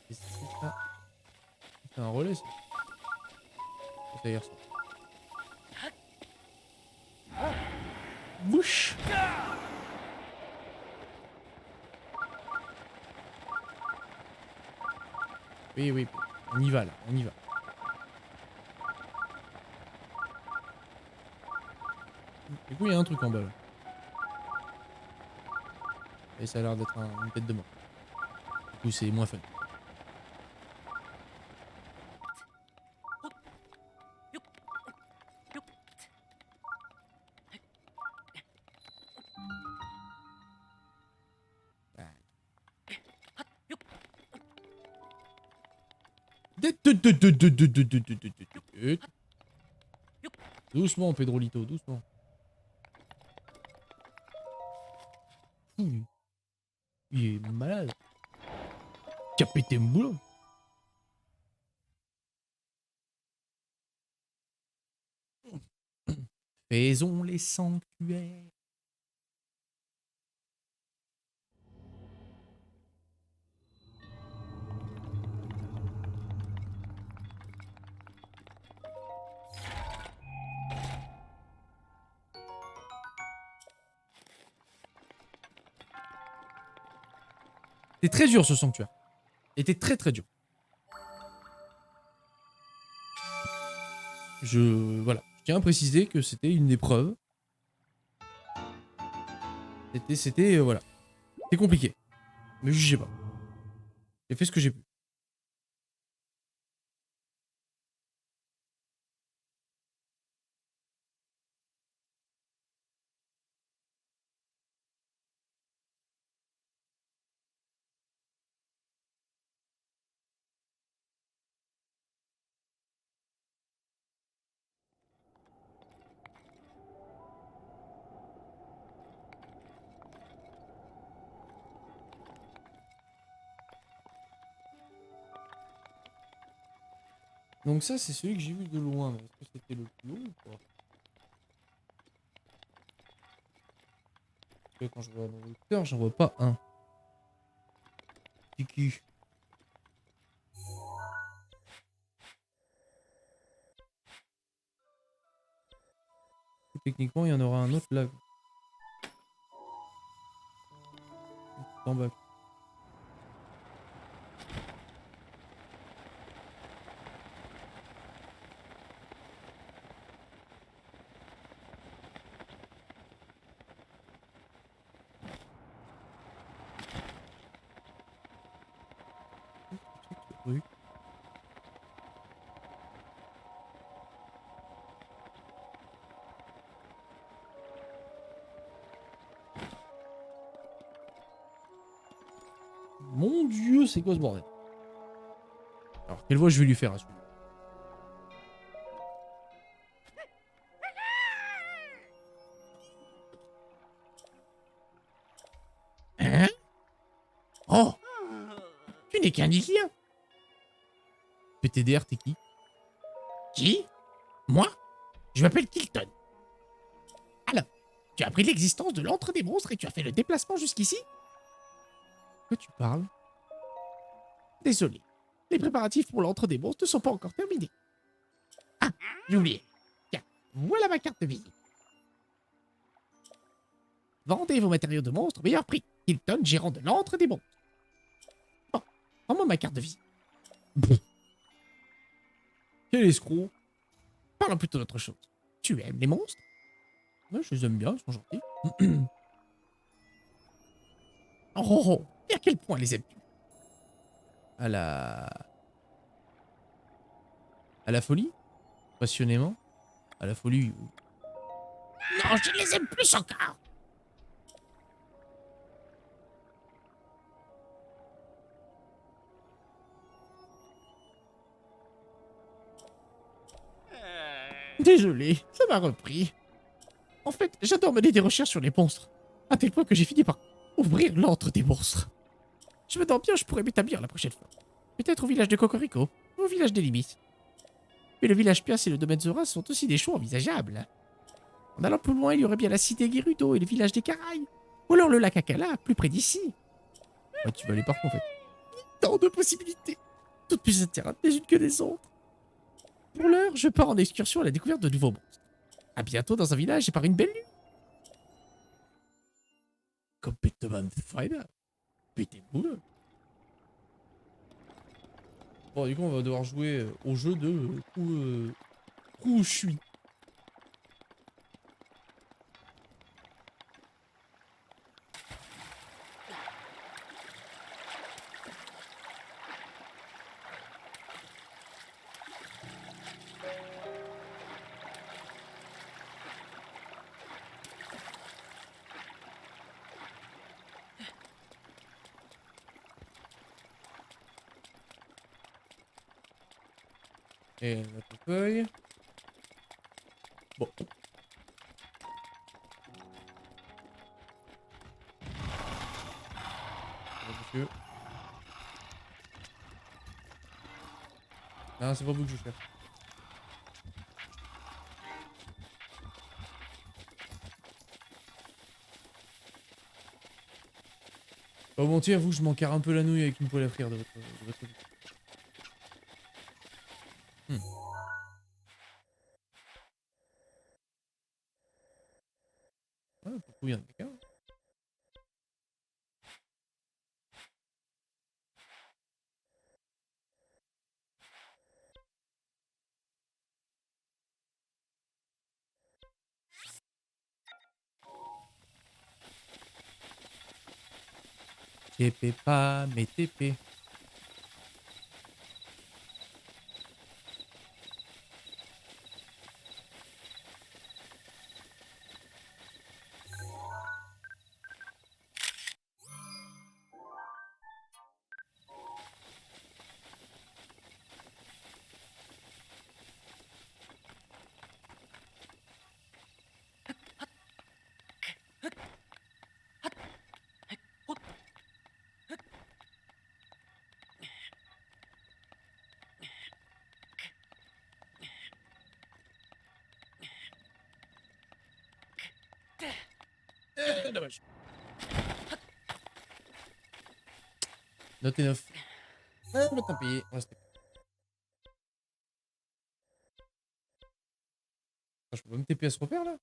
C'est ça. C'est un relais, ça. Ça y ressemble. Bouche. Oui, oui. On y va, là. On y va. Du coup, il y a un truc en bas, là. Et ça a l'air d'être une tête de mort. Du coup, c'est moins fun. Doucement, Pedrolito, doucement. Il est malade. Qui a pété mon boulot. Faisons les sanctuaires. C'était très dur ce sanctuaire. C'était très très dur. Voilà. Je tiens à préciser que c'était une épreuve. Voilà. C'était compliqué. Mais jugez pas. J'ai fait ce que j'ai pu. Donc ça, c'est celui que j'ai vu de loin. Mais est-ce que c'était le plus haut ou pas? Parce que quand je vois mon hauteur, j'en vois pas un. Kiki. Techniquement, il y en aura un autre là. En bas. Oui. Mon dieu, c'est quoi ce bordel? Alors, quelle voix je vais lui faire à celui-là? Hein? Oh! Tu n'es qu'un lycéen! PTDR, t'es qui? Qui? Moi? Je m'appelle Kilton. Alors, tu as appris l'existence de l'antre des monstres et tu as fait le déplacement jusqu'ici? De quoi tu parles? Désolé. Les préparatifs pour l'antre des monstres ne sont pas encore terminés. Ah, j'ai oublié. Tiens, voilà ma carte de visite. Vendez vos matériaux de monstres au meilleur prix. Hilton, gérant de l'antre des monstres. Bon, rends-moi ma carte de visite. Bon. Quel escroc. Parlons plutôt d'autre chose. Tu aimes les monstres? Ouais, je les aime bien, ils sont gentils. Oh, oh, oh. Et à quel point les aimes-tu? À la... À la folie? Passionnément? À la folie? Non, je les aime plus encore. Désolé, ça m'a repris. En fait, j'adore mener des recherches sur les monstres. À tel point que j'ai fini par ouvrir l'antre des monstres. Je me demande bien, je pourrais m'établir la prochaine fois. Peut-être au village de Cocorico, ou au village des Limites. Mais le village Pias et le domaine Zora sont aussi des choix envisageables. En allant plus loin, il y aurait bien la cité Gerudo et le village des Caraïbes. Ou alors le lac Akala, plus près d'ici. Ouais, tu vas aller partout en fait. Tant de possibilités. Toutes plus intéressantes les unes que les autres. Pour l'heure, je pars en excursion à la découverte de nouveaux monstres. À bientôt dans un village et par une belle nuit. Complètement final. Pété boule. Bon, du coup, on va devoir jouer au jeu de où je suis. Et notre feuille. Bon. Monsieur. Non, c'est pas vous que je cherche. Pas vous mentir, vous, je m'en carre un peu la nouille avec une poêle à frire de votre vie. Ouais, pourquoi il y en a qu'un. TP pas, mais TP. Dommage. Note et 9. Ah, bah tant pis, on reste. Je peux pas me TP à ce repère là?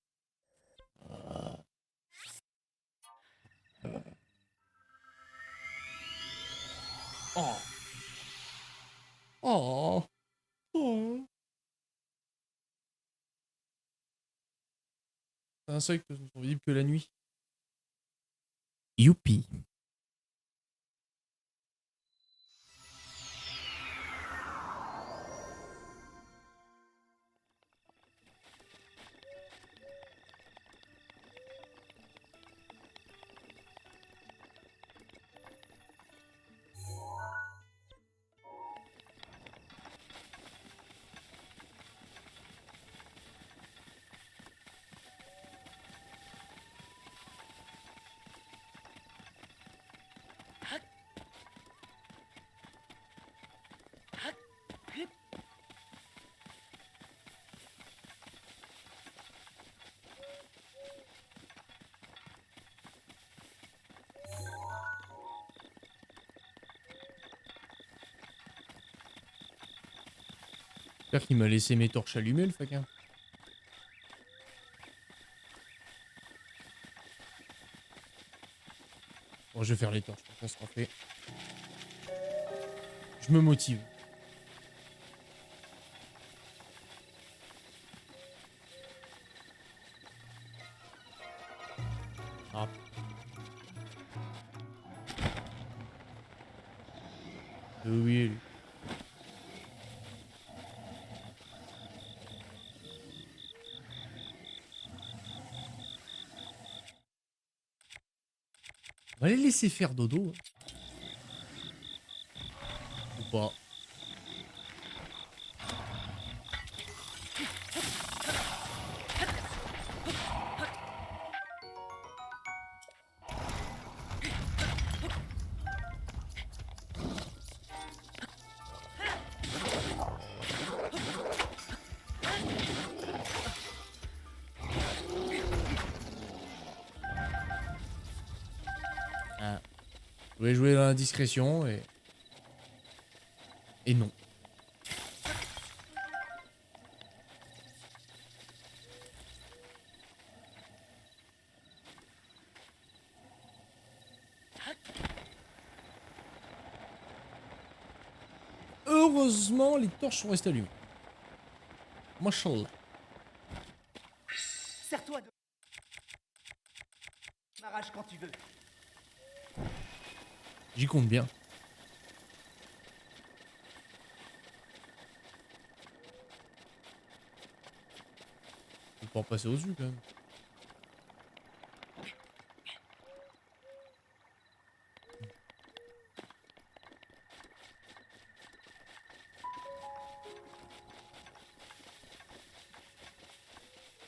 Oh. Oh. Oh. C'est insectes ne sont visibles que la nuit. Youpi. J'espère qu'il m'a laissé mes torches allumées, le faquin. Bon, je vais faire les torches, ça sera fait. Je me motive. Ah. Oui, lui. On va les laisser faire dodo. Hein. Ou pas. Ah. Je voulais jouer dans la discrétion et... Et non. Heureusement, les torches sont restées allumées. Mashallah. Serre-toi de... M'arrache quand tu veux. J'y compte bien. Je peux en passer au-dessus quand même.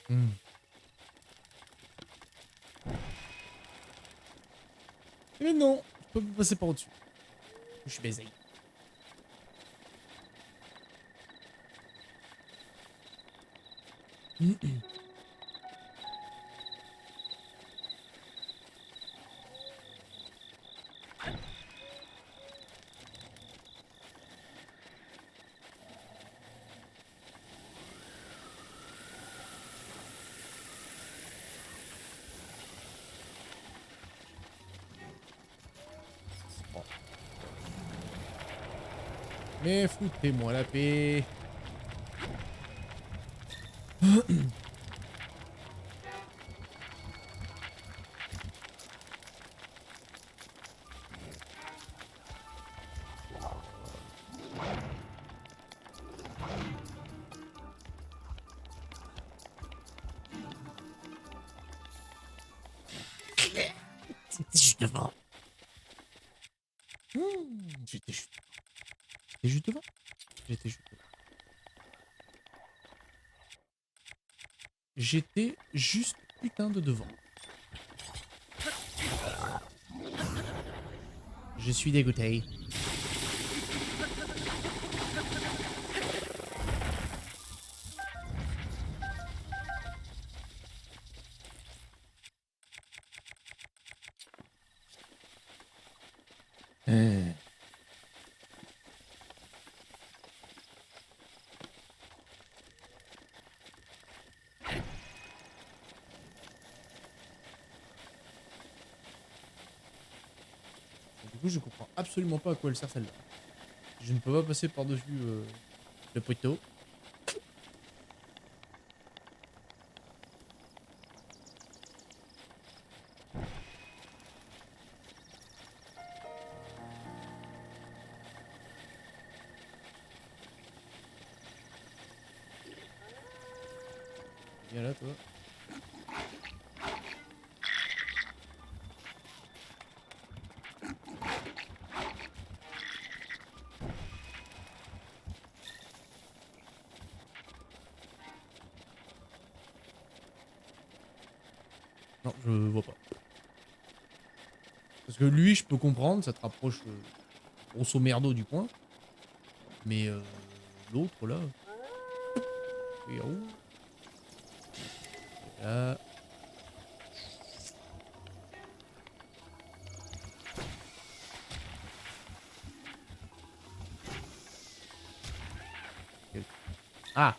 Hmm. Mais non, je peux pas passer par au-dessus. Je suis baisé. Mais foutez-moi la paix. C'était juste devant. J'étais juste... J'étais juste devant. J'étais juste devant. J'étais juste putain de devant. Je suis dégoûté. Du coup, je comprends absolument pas à quoi elle sert celle-là. Je ne peux pas passer par-dessus le poteau. Viens là, toi. Non, je vois pas. Parce que lui, je peux comprendre, ça te rapproche grosso merdo du point. Mais l'autre là. Et où? Et là. Ah!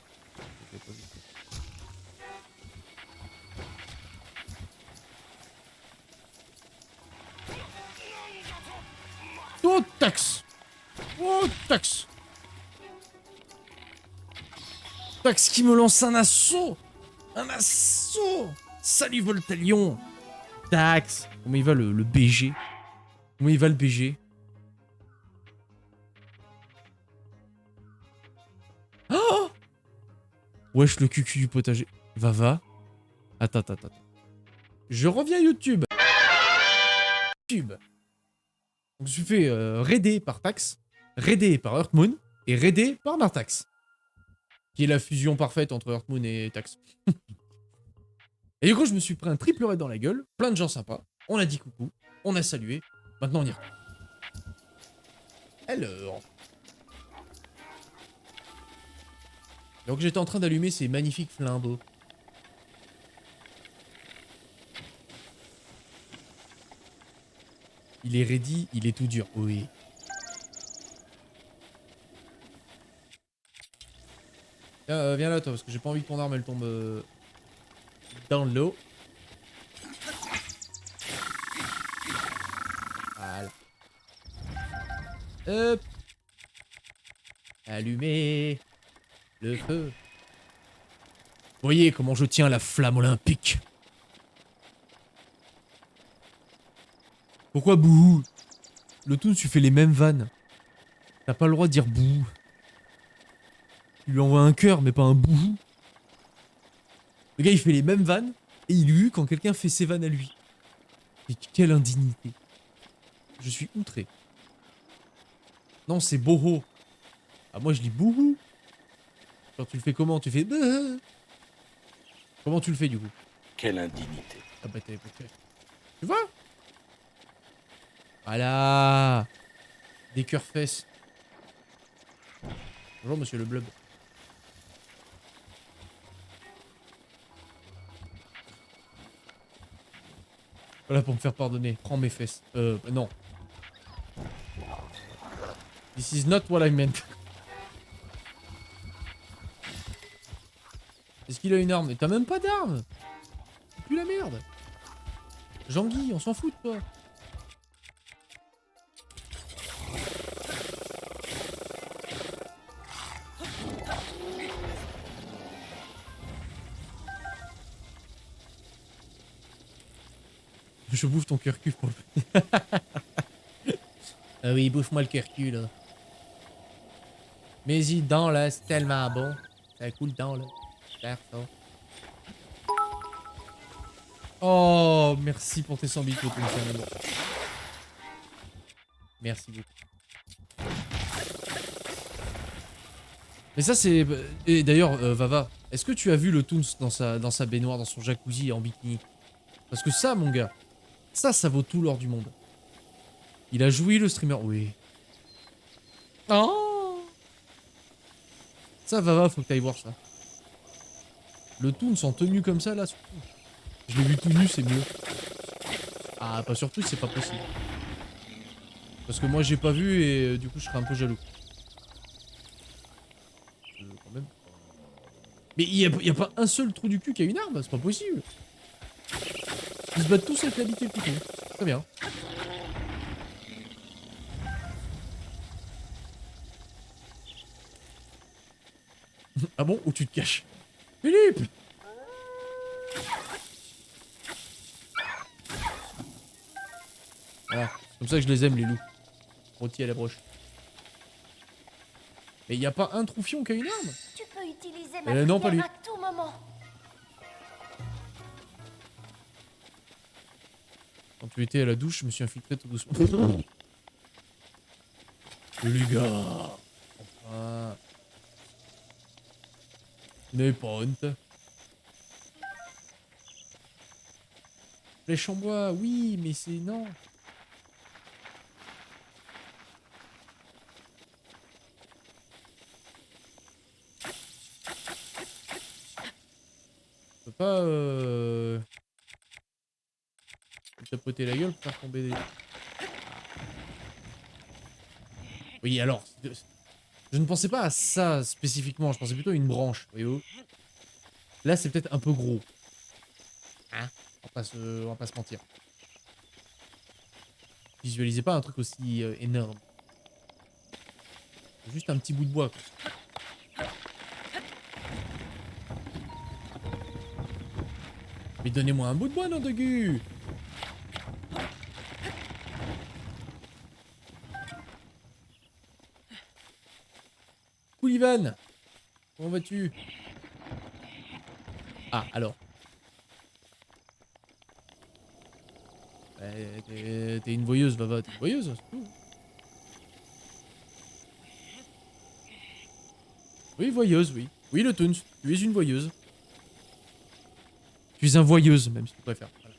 Oh, taxe! Oh, taxe! Taxe qui me lance un assaut! Un assaut! Salut Voltalion! Taxe! Comment il va le BG? Comment il va le BG? Wesh, le cucu du potager. Va. Attends. Je reviens YouTube. YouTube. Donc je fais raidé par Tax, raidé par Earthmoon et raidé par Nartax. Qui est la fusion parfaite entre Earthmoon et Tax. Et du coup, je me suis pris un triple raid dans la gueule. Plein de gens sympas. On a dit coucou. On a salué. Maintenant, on y retourne. Alors. Donc j'étais en train d'allumer ces magnifiques flambeaux. Il est ready, il est tout dur. Oui. Viens là toi, parce que j'ai pas envie que ton arme elle tombe dans l'eau. Voilà. Hop. Allumez le feu. Voyez comment je tiens la flamme olympique. Pourquoi bouh? Le Toon, tu fais les mêmes vannes. T'as pas le droit de dire bouh. Tu lui envoies un cœur, mais pas un bouh. Le gars, il fait les mêmes vannes, et il hue quand quelqu'un fait ses vannes à lui. Et quelle indignité. Je suis outré. Non, c'est boho. Ah, moi, je lis bouhou. Quand tu le fais comment? Tu fais... Bah. Comment tu le fais, du coup? Quelle indignité. Ah bah, t'avais pas de cœur. Tu vois? Voilà. Des cœurs fesses. Bonjour, monsieur le blob. Voilà pour me faire pardonner. Prends mes fesses. Non. This is not what I meant. Est-ce qu'il a une arme? T'as même pas d'arme. Plus la merde. Jean-Guy, on s'en fout de toi. Je bouffe ton cœur cul pour le... Ah oui, bouffe-moi le cœur cul, là. Mais-y dedans, là, c'est tellement bon. Ça coule dedans, là. Faire ça. Oh, merci pour tes 100 bits, Toon, c'est un amour. Merci beaucoup. Mais ça, c'est... Et d'ailleurs, Vava, est-ce que tu as vu le Toons dans sa baignoire, dans son jacuzzi en bikini? Parce que ça, mon gars, ça vaut tout l'or du monde. Il a joui le streamer. Oui. Oh. Ça, Vava, faut que t'ailles voir ça. Le Toons en tenue comme ça, là, surtout. Je l'ai vu tout nu, c'est mieux. Ah, pas surtout, c'est pas possible. Parce que moi, j'ai pas vu et du coup, je serais un peu jaloux. Quand même. Mais y a pas un seul trou du cul qui a une arme, c'est pas possible. Ils se battent tous avec l'habitude et le couteau. Très bien. Ah bon? Où tu te caches? Philippe! Voilà. Comme ça que je les aime, les loups. Rôti à la broche. Mais y a pas un troufion qui a une arme? Tu peux utiliser ma Non, pas lui. prière à tout moment. Quand tu étais à la douche, je me suis infiltré tout doucement. Les gars. Enfin. N'aie pas honte. Flèche en bois, oui, mais c'est... Non. Je peux pas tapoter la gueule pour faire tomber des... Oui, alors... Je ne pensais pas à ça spécifiquement, je pensais plutôt à une branche, voyez-vous. Là, c'est peut-être un peu gros. Hein? On va pas se mentir. Visualisez pas un truc aussi énorme. Juste un petit bout de bois, quoi. Mais donnez-moi un bout de bois, non de gu. Cool, Ivan. Comment vas-tu? Ah, alors. T'es une voyeuse, Vava. T'es une voyeuse, c'est tout. Oui, voyeuse, oui. Oui, le Toons, tu es une voyeuse. Tu es un voyeuse, même si tu préfères. Voilà.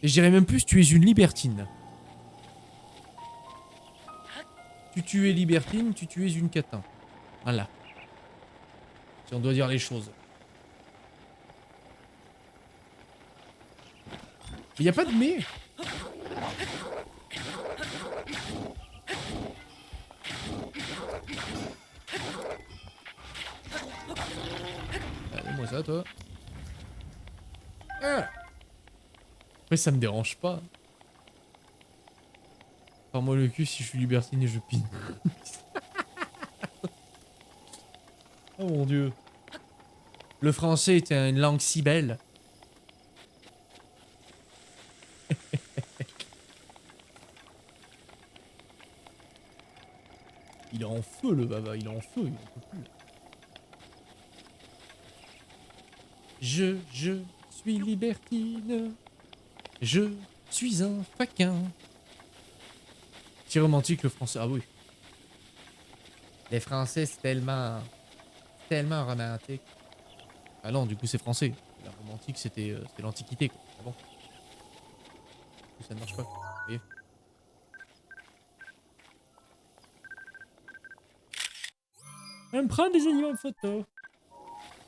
Et je dirais même plus, tu es une libertine. Tu es libertine, tu es une catin. Voilà. Si on doit dire les choses. Il n'y a pas de mais. Allez, moi ça, toi. Ah. Après, ça me dérange pas. Enfin, moi le cul, si je suis libertine et je pine. Oh mon dieu. Le français est une langue si belle. Il est en feu le baba, il est en feu, il en peut plus. Je suis libertine. Je suis un faquin. Si romantique le français. Ah oui. Les français c'est tellement romantique. Ah non, du coup c'est français. La romantique c'était l'antiquité quoi. Ah bon. Ça ne marche pas. Vous voyez. On prend des animaux en photo.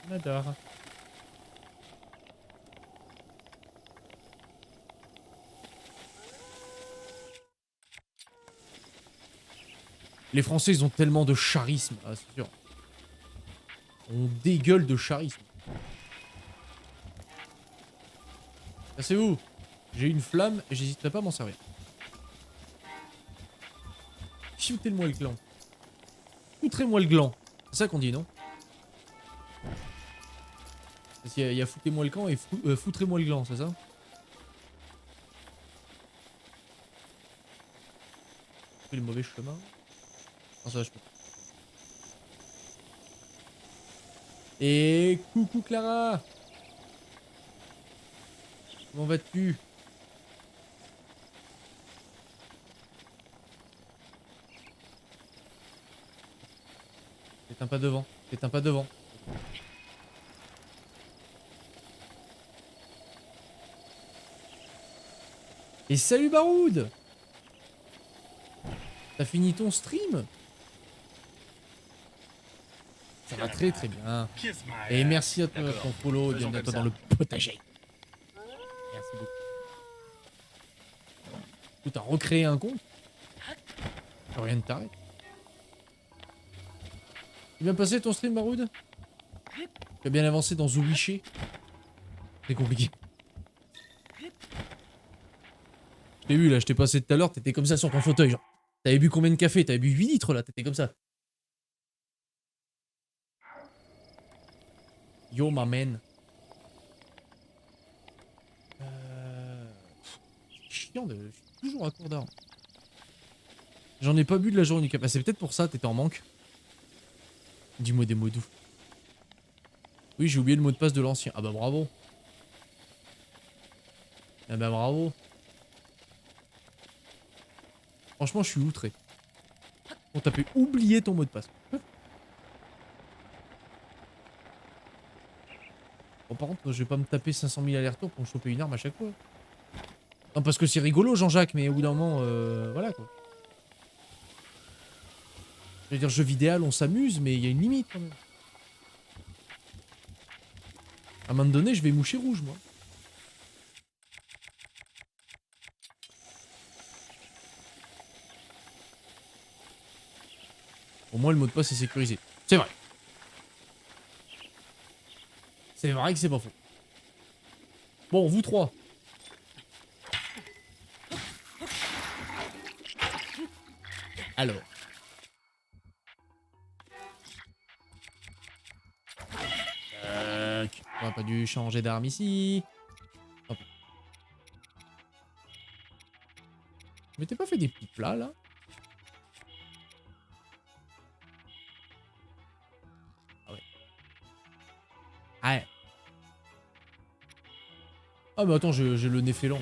On adore. Les Français, ils ont tellement de charisme. Ah, c'est sûr. On dégueule de charisme. C'est où? J'ai une flamme et j'hésiterai pas à m'en servir. Foutez-moi le gland. Foutrez-moi le gland. C'est ça qu'on dit, non? Parce qu'il y a foutez-moi le camp et foutrez-moi le gland, c'est ça? J'ai pris le mauvais chemin. Non, ça va, je peux. Et coucou Clara. Comment vas-tu? T'éteins pas devant. T'éteins pas devant. Et salut Baroud. T'as fini ton stream? Ça va très très bien. Kiss my Et ass. merci à toi pour ton follow et Faisons bienvenue à comme toi ça. dans le potager. Merci beaucoup. Tu t'as recréé un compte? Rien ne t'arrête. Tu bien passé ton stream, Baroud? Tu as bien avancé dans Zowiché? C'est compliqué. Je t'ai vu là, je t'ai passé tout à l'heure, t'étais comme ça sur ton fauteuil, genre. T'avais bu combien de café? T'avais bu 8 litres là, t'étais comme ça. Yo, ma man. C'est chiant de... Je suis toujours à court d'armes. J'en ai pas bu de la journée du café. Ah, c'est peut-être pour ça, t'étais en manque. Dis-moi des mots doux. Oui, j'ai oublié le mot de passe de l'ancien. Ah bah bravo. Ah bah bravo. Franchement, je suis outré. On t'a pu oublier ton mot de passe. Bon, par contre, je vais pas me taper 500 000 allers-retours pour me choper une arme à chaque fois. Non, parce que c'est rigolo, Jean-Jacques, mais au bout d'un moment, voilà quoi. Je veux dire, jeu vidéo, on s'amuse, mais il y a une limite quand même. À un moment donné, je vais moucher rouge, moi. Au moins, le mot de passe est sécurisé. C'est vrai. C'est vrai que c'est pas faux. Bon, vous trois. Alors. On aurait pas dû changer d'arme ici. Hop. Mais t'as pas fait des petits plats, là? Ah ouais. Ah mais attends, j'ai le nez félant.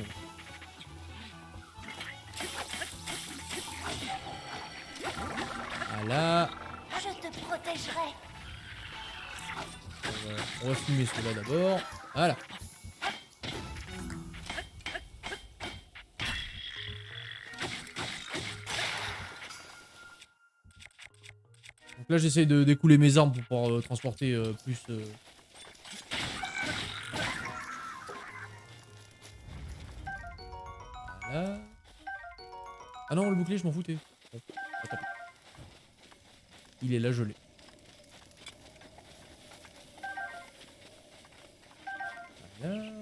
Voilà. Je te protégerai. On va fumer cela d'abord. Voilà. Donc là j'essaye de découler mes armes pour pouvoir transporter plus... Voilà. Ah non, le bouclier je m'en foutais. Bon, attends. Il est là, je l'ai. Voilà.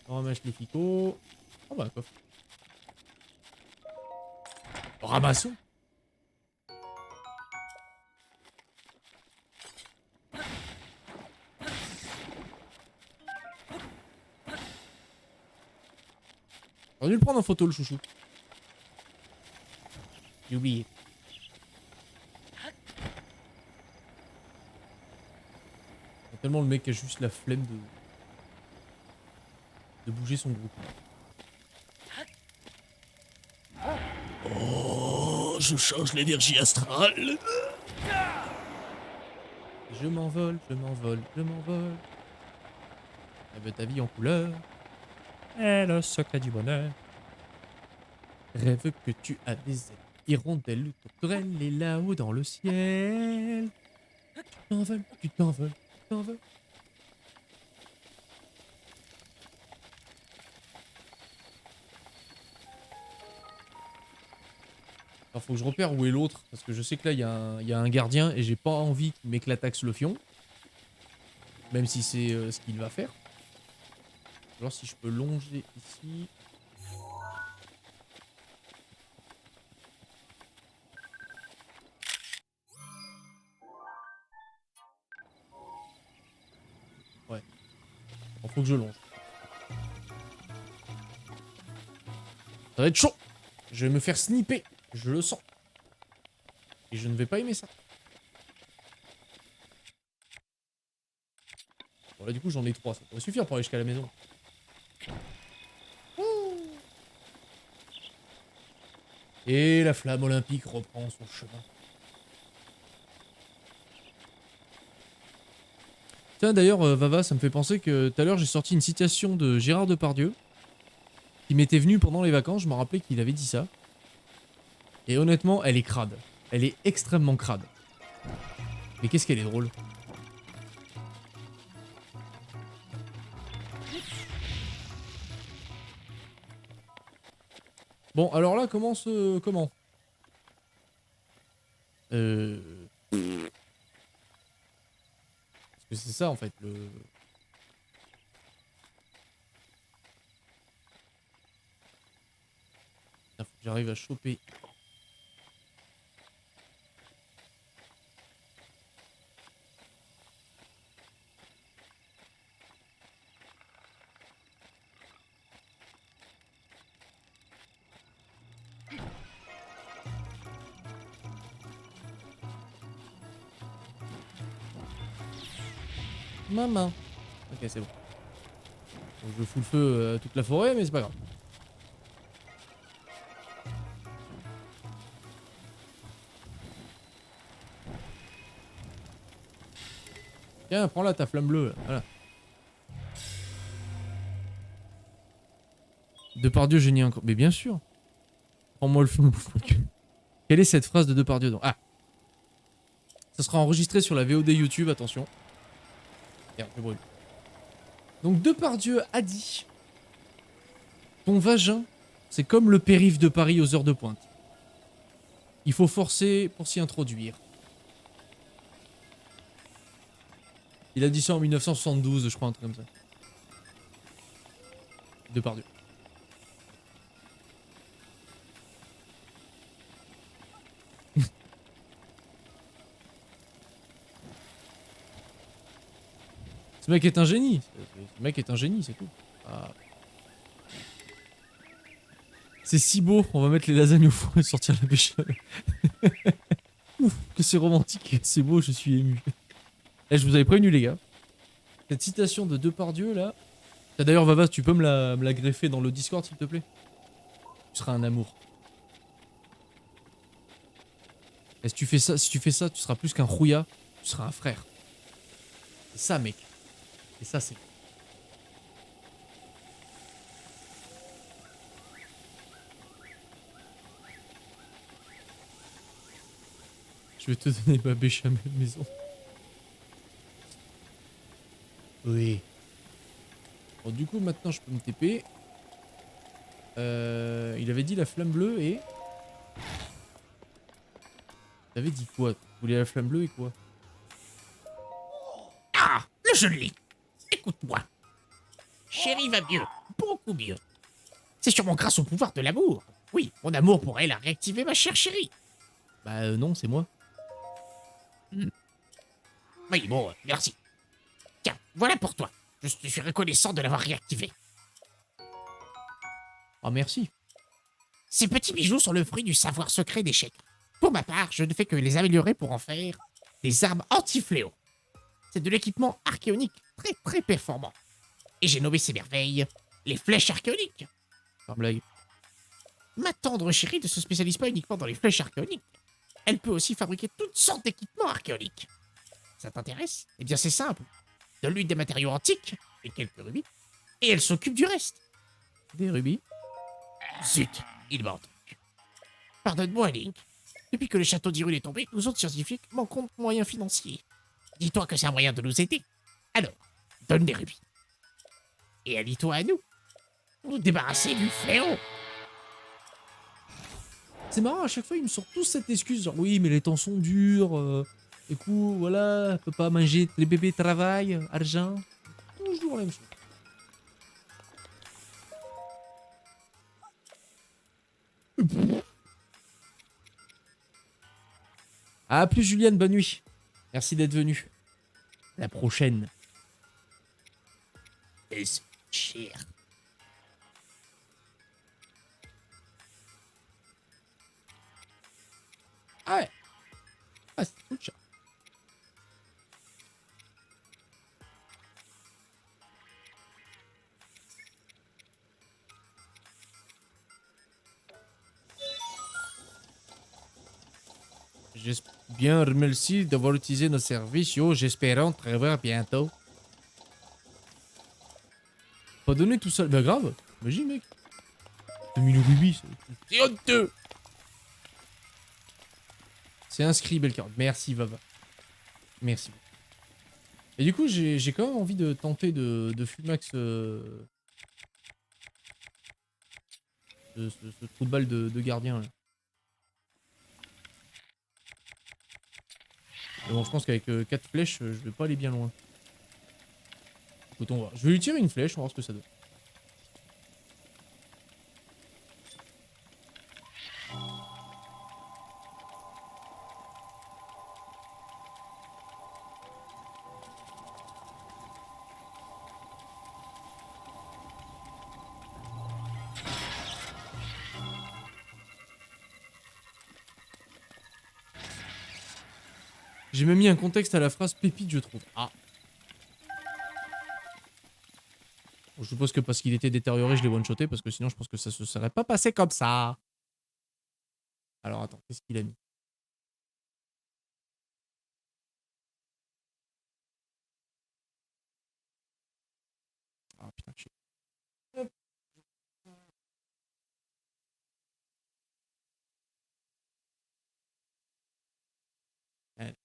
On ramasse les ficots. Oh bah un coffre. Ramassons. On a dû le prendre en photo le chouchou. J'ai oublié. Tellement le mec a juste la flemme de bouger son groupe. Oh, je change l'énergie astrale. Je m'envole, je m'envole, je m'envole. Rêve ta vie en couleur. Et le secret du bonheur. Rêve que tu as des ailes. Hirondelle ou tourterelle et là-haut dans le ciel. Tu t'envoles, tu t'envoles, tu t'envoles. Alors faut que je repère où est l'autre, parce que je sais que là il y a un gardien et j'ai pas envie qu'il m'éclataxe le fion. Même si c'est ce qu'il va faire. Alors si je peux longer ici. Ouais. Il faut que je longe. Ça va être chaud. Je vais me faire snipper. Je le sens. Et je ne vais pas aimer ça. Bon là du coup j'en ai 3. Ça pourrait suffire pour aller jusqu'à la maison. Et la flamme olympique reprend son chemin. Tiens d'ailleurs Vava, ça me fait penser que tout à l'heure j'ai sorti une citation de Gérard Depardieu qui m'était venue pendant les vacances, je me rappelais qu'il avait dit ça. Et honnêtement, elle est crade. Elle est extrêmement crade. Mais qu'est-ce qu'elle est drôle. Bon, alors là, comment comment Parce que c'est ça, en fait, le... Faut que j'arrive à choper... Maman. Ok, c'est bon. Donc, je fous le feu à toute la forêt, mais c'est pas grave. Tiens, prends-la ta flamme bleue, là. Voilà. Depardieu, génie encore. Mais bien sûr. Prends-moi le feu. Quelle est cette phrase de Depardieu donc? Ah. Ça sera enregistré sur la VOD YouTube, attention. Merde, je brûle. Donc Depardieu a dit: ton vagin, c'est comme le périph' de Paris aux heures de pointe. Il faut forcer pour s'y introduire. Il a dit ça en 1972, je crois, un truc comme ça. Depardieu. Ce mec est un génie. Ce mec est un génie, c'est tout. Ah. C'est si beau. On va mettre les lasagnes au four et sortir la béchamel. Ouf, que c'est romantique. C'est beau, je suis ému. Eh, je vous avais prévenu, les gars. Cette citation de Depardieu là. D'ailleurs, Vava, tu peux me la greffer dans le Discord s'il te plaît? Tu seras un amour. Et si tu fais ça, tu seras plus qu'un rouilla, tu seras un frère. C'est ça, mec. Et ça, c'est. Je vais te donner ma béchamel maison. Oui. Bon, du coup, maintenant, je peux me TP. Il avait dit la flamme bleue et... Il avait dit quoi? Vous voulez la flamme bleue et quoi? Ah, le jeune lit. Écoute-moi. Chérie va mieux, beaucoup mieux. C'est sûrement grâce au pouvoir de l'amour. Oui, mon amour pour elle a réactivé ma chère chérie. Bah non, c'est moi. Oui, bon, merci. Tiens, voilà pour toi. Je te suis reconnaissant de l'avoir réactivé. Ah merci. Ces petits bijoux sont le fruit du savoir secret d'échecs. Pour ma part, je ne fais que les améliorer pour en faire des armes anti-fléau. C'est de l'équipement archéonique très très performant. Et j'ai nommé ces merveilles les flèches archéoniques. Par blague. Ma tendre chérie ne se spécialise pas uniquement dans les flèches archéoniques. Elle peut aussi fabriquer toutes sortes d'équipements archéoniques. Ça t'intéresse? Eh bien c'est simple. Donne-lui des matériaux antiques et quelques rubis, et elle s'occupe du reste. Des rubis. Zut, il manque. Pardonne-moi, Link. Depuis que le château d'Hyrule est tombé, nous autres scientifiques manquons de moyens financiers. Dis-toi que c'est un moyen de nous aider. Alors, donne des rubis. Et allie-toi à nous. Nous débarrasser du fléau. C'est marrant, à chaque fois, ils me sortent tous cette excuse. Genre, oui, mais les temps sont durs. Du coup, voilà, peut pas manger. Les bébés travaillent, argent. Toujours la même chose. Ah, plus Juliane, bonne nuit. Merci d'être venu. À la prochaine. Est-ce cher? Ah ouais. Ah, c'est tout cher. Bien, remercie d'avoir utilisé nos services. Yo, j'espère te revoir bientôt. Pas donné tout seul. Bah grave. Imagine, mec. 2000 rubis. C'est honteux. C'est inscrit, Belcard. Merci, Vava. Merci. Et du coup, j'ai quand même envie de tenter de Fumax ce trou de balle de gardien, là. Mais bon, je pense qu'avec 4 flèches, je vais pas aller bien loin. Écoute, on va. Je vais lui tirer une flèche, on va voir ce que ça donne. J'ai même mis un contexte à la phrase pépite, je trouve. Ah. Bon, je suppose que parce qu'il était détérioré, je l'ai one-shoté, parce que sinon, je pense que ça se serait pas passé comme ça. Alors, attends, qu'est-ce qu'il a mis? Ah, putain, shit. Hop. Allez.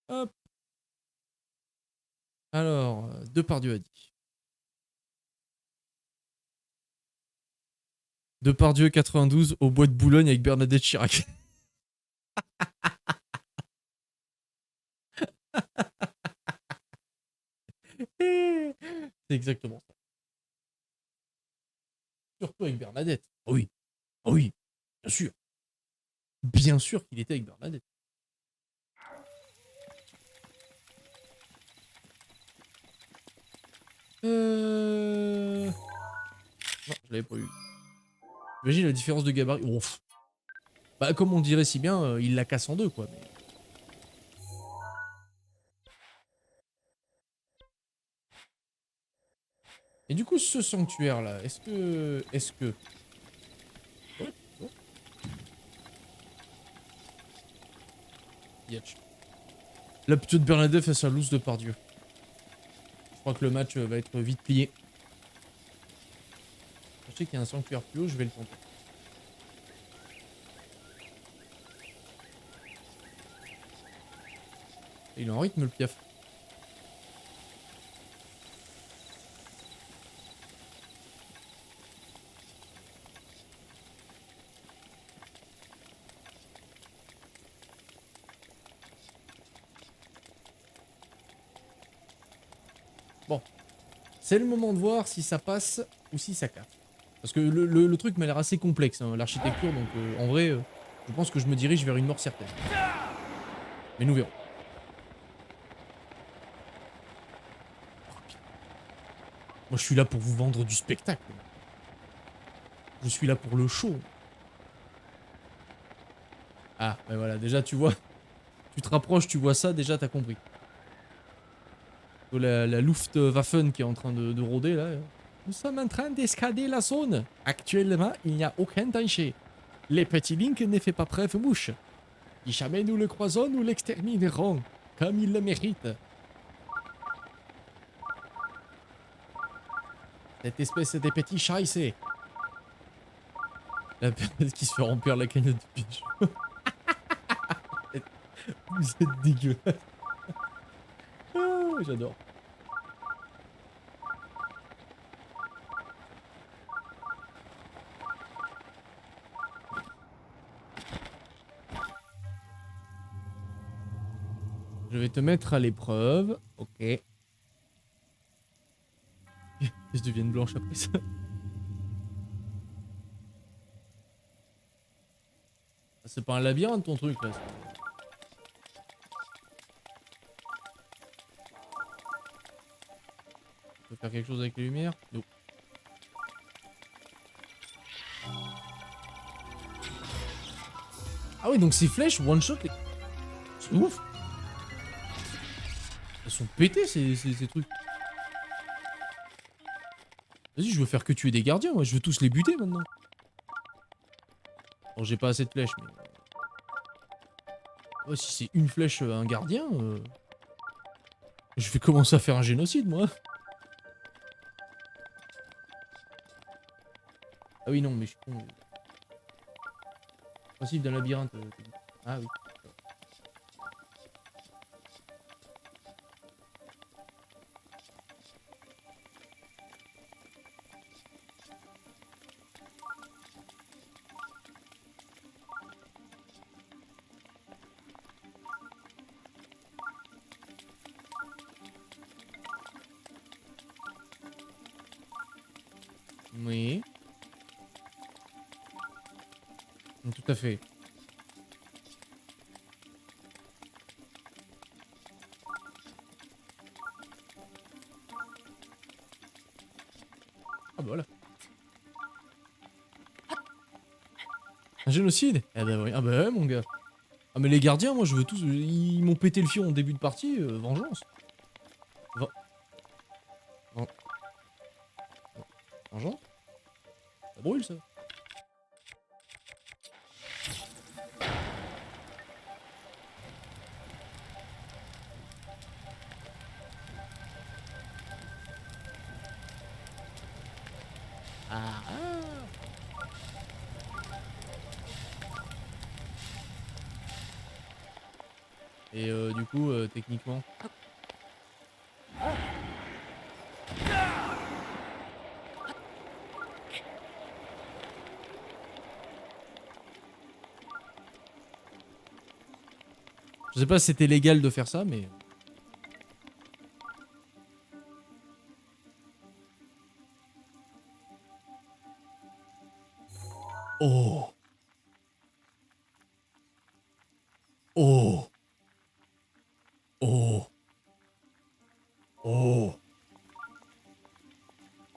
Hop. Alors, Depardieu a dit. Depardieu 92 au bois de Boulogne avec Bernadette Chirac. C'est exactement ça. Surtout avec Bernadette. Oh oui. Oh oui. Bien sûr. Bien sûr qu'il était avec Bernadette. Non, je l'avais pas eu. Imagine la différence de gabarit. Ouf. Bah, comme on dirait si bien, il la casse en deux, quoi. Mais... Et du coup, ce sanctuaire-là, est-ce que... Oh, oh. Yatch. La petite Bernadette fait sa loose de Pardieu. Je crois que le match va être vite plié. Je sais qu'il y a un sanctuaire plus haut, je vais le tenter. Il est en rythme le piaf. Bon. C'est le moment de voir si ça passe ou si ça casse. Parce que le truc m'a l'air assez complexe, hein, l'architecture, donc en vrai, je pense que je me dirige vers une mort certaine. Mais nous verrons. Moi je suis là pour vous vendre du spectacle. Je suis là pour le show. Ah, ben voilà, déjà tu vois. Tu te rapproches, tu vois ça, déjà t'as compris. La Luftwaffe qui est en train de rôder là. Nous sommes en train d'escader la zone. Actuellement, il n'y a aucun danger. Les petits Link ne fait pas preuve mouche. Si jamais nous le croisons, nous l'exterminerons. Comme il le mérite. Cette espèce de petit chat ici. La personne qui se fait remplir la cagnotte de pigeon. Vous êtes dégueulasse. Ah, j'adore. Je vais te mettre à l'épreuve. Ok. Qu'est-ce que devienne blanche après ça? C'est pas un labyrinthe ton truc là. Tu peux faire quelque chose avec les lumières? Non. Ah oui, donc ces flèches one shot les... C'est ouf. Elles sont pétées ces trucs. Vas-y, je veux faire que tuer des gardiens, moi je veux tous les buter maintenant. Bon, j'ai pas assez de flèches, mais... Ouais, si c'est une flèche un gardien... Je vais commencer à faire un génocide, moi. Ah oui, non, mais je suis con. Principe d'un labyrinthe. Ah oui. Oui. Tout à fait. Ah bah voilà. Un génocide? Ah bah oui. Ah bah ouais mon gars. Ah mais les gardiens, moi je veux tous... Ils m'ont pété le fion en début de partie, vengeance. Ven- Vengeance? Ça brûle ça. Ah, ah. Et du coup, techniquement... Je sais pas si c'était légal de faire ça, mais... Oh! Oh! Oh! Oh!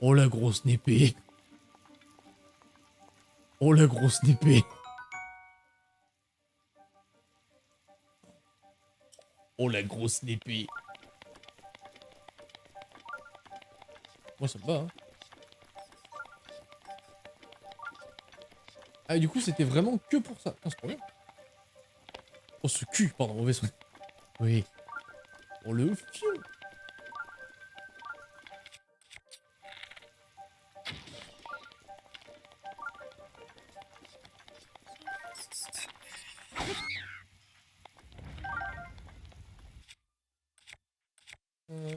Oh la grosse épée! Oh la grosse épée! Oh la grosse épée! Moi, ça me va. Hein. Ah, et du coup, c'était vraiment que pour ça. Ah, c'est trop bien. Oh, ce cul, pardon, mauvais son. Oui. Oh, le fion.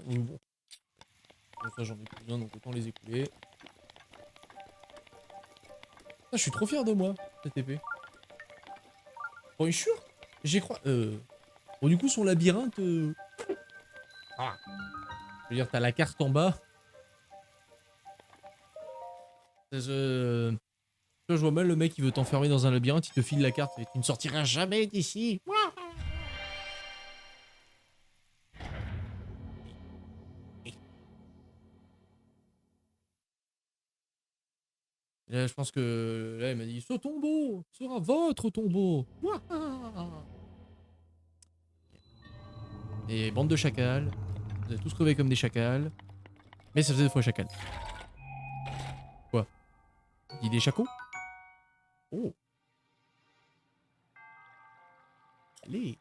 Oui, bon. Bon, ça, j'en ai plus besoin, donc autant les écouler. Ah, je suis trop fier de moi, cette épée. Bon, sûr j'y crois. Bon, du coup, son labyrinthe... Ah. Je veux dire, t'as la carte en bas. Je vois mal le mec qui veut t'enfermer dans un labyrinthe, il te file la carte et tu ne sortiras jamais d'ici. Là, je pense que là, il m'a dit ce tombeau sera votre tombeau. Et bande de chacals. Vous avez tous crevé comme des chacals. Mais ça faisait 2 fois chacal. Quoi? Il dit des chacos? Oh. Allez.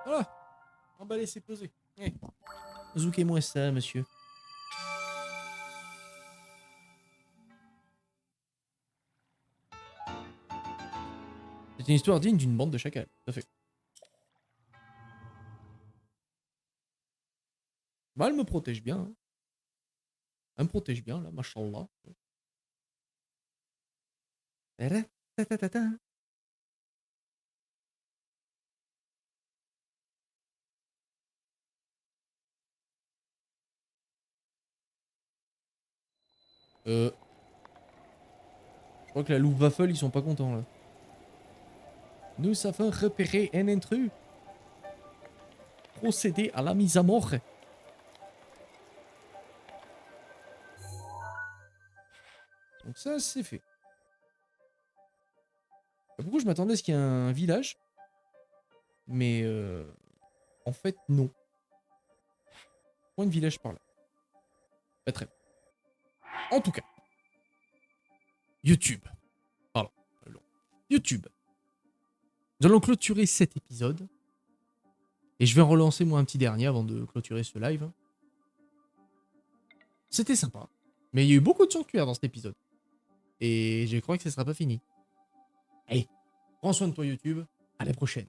Voilà. Emballé, c'est posé. Eh. Zoukez-moi ça, monsieur. C'est une histoire digne d'une bande de chacals. Tout à fait. Bah, elle me protège bien. Hein. Elle me protège bien, là, machallah. Je crois que la loupe Waffle, ils sont pas contents, là. Nous avons repéré un intrus. Procéder à la mise à mort. Donc ça, c'est fait. Pourquoi je m'attendais à ce qu'il y ait un village? Mais en fait, non. Point de village par là. Pas très bien. En tout cas. YouTube. Pardon. YouTube. Nous allons clôturer cet épisode. Et je vais en relancer moi un petit dernier avant de clôturer ce live. C'était sympa. Mais il y a eu beaucoup de sanctuaires dans cet épisode. Et je crois que ce ne sera pas fini. Allez, prends soin de toi YouTube. À la prochaine.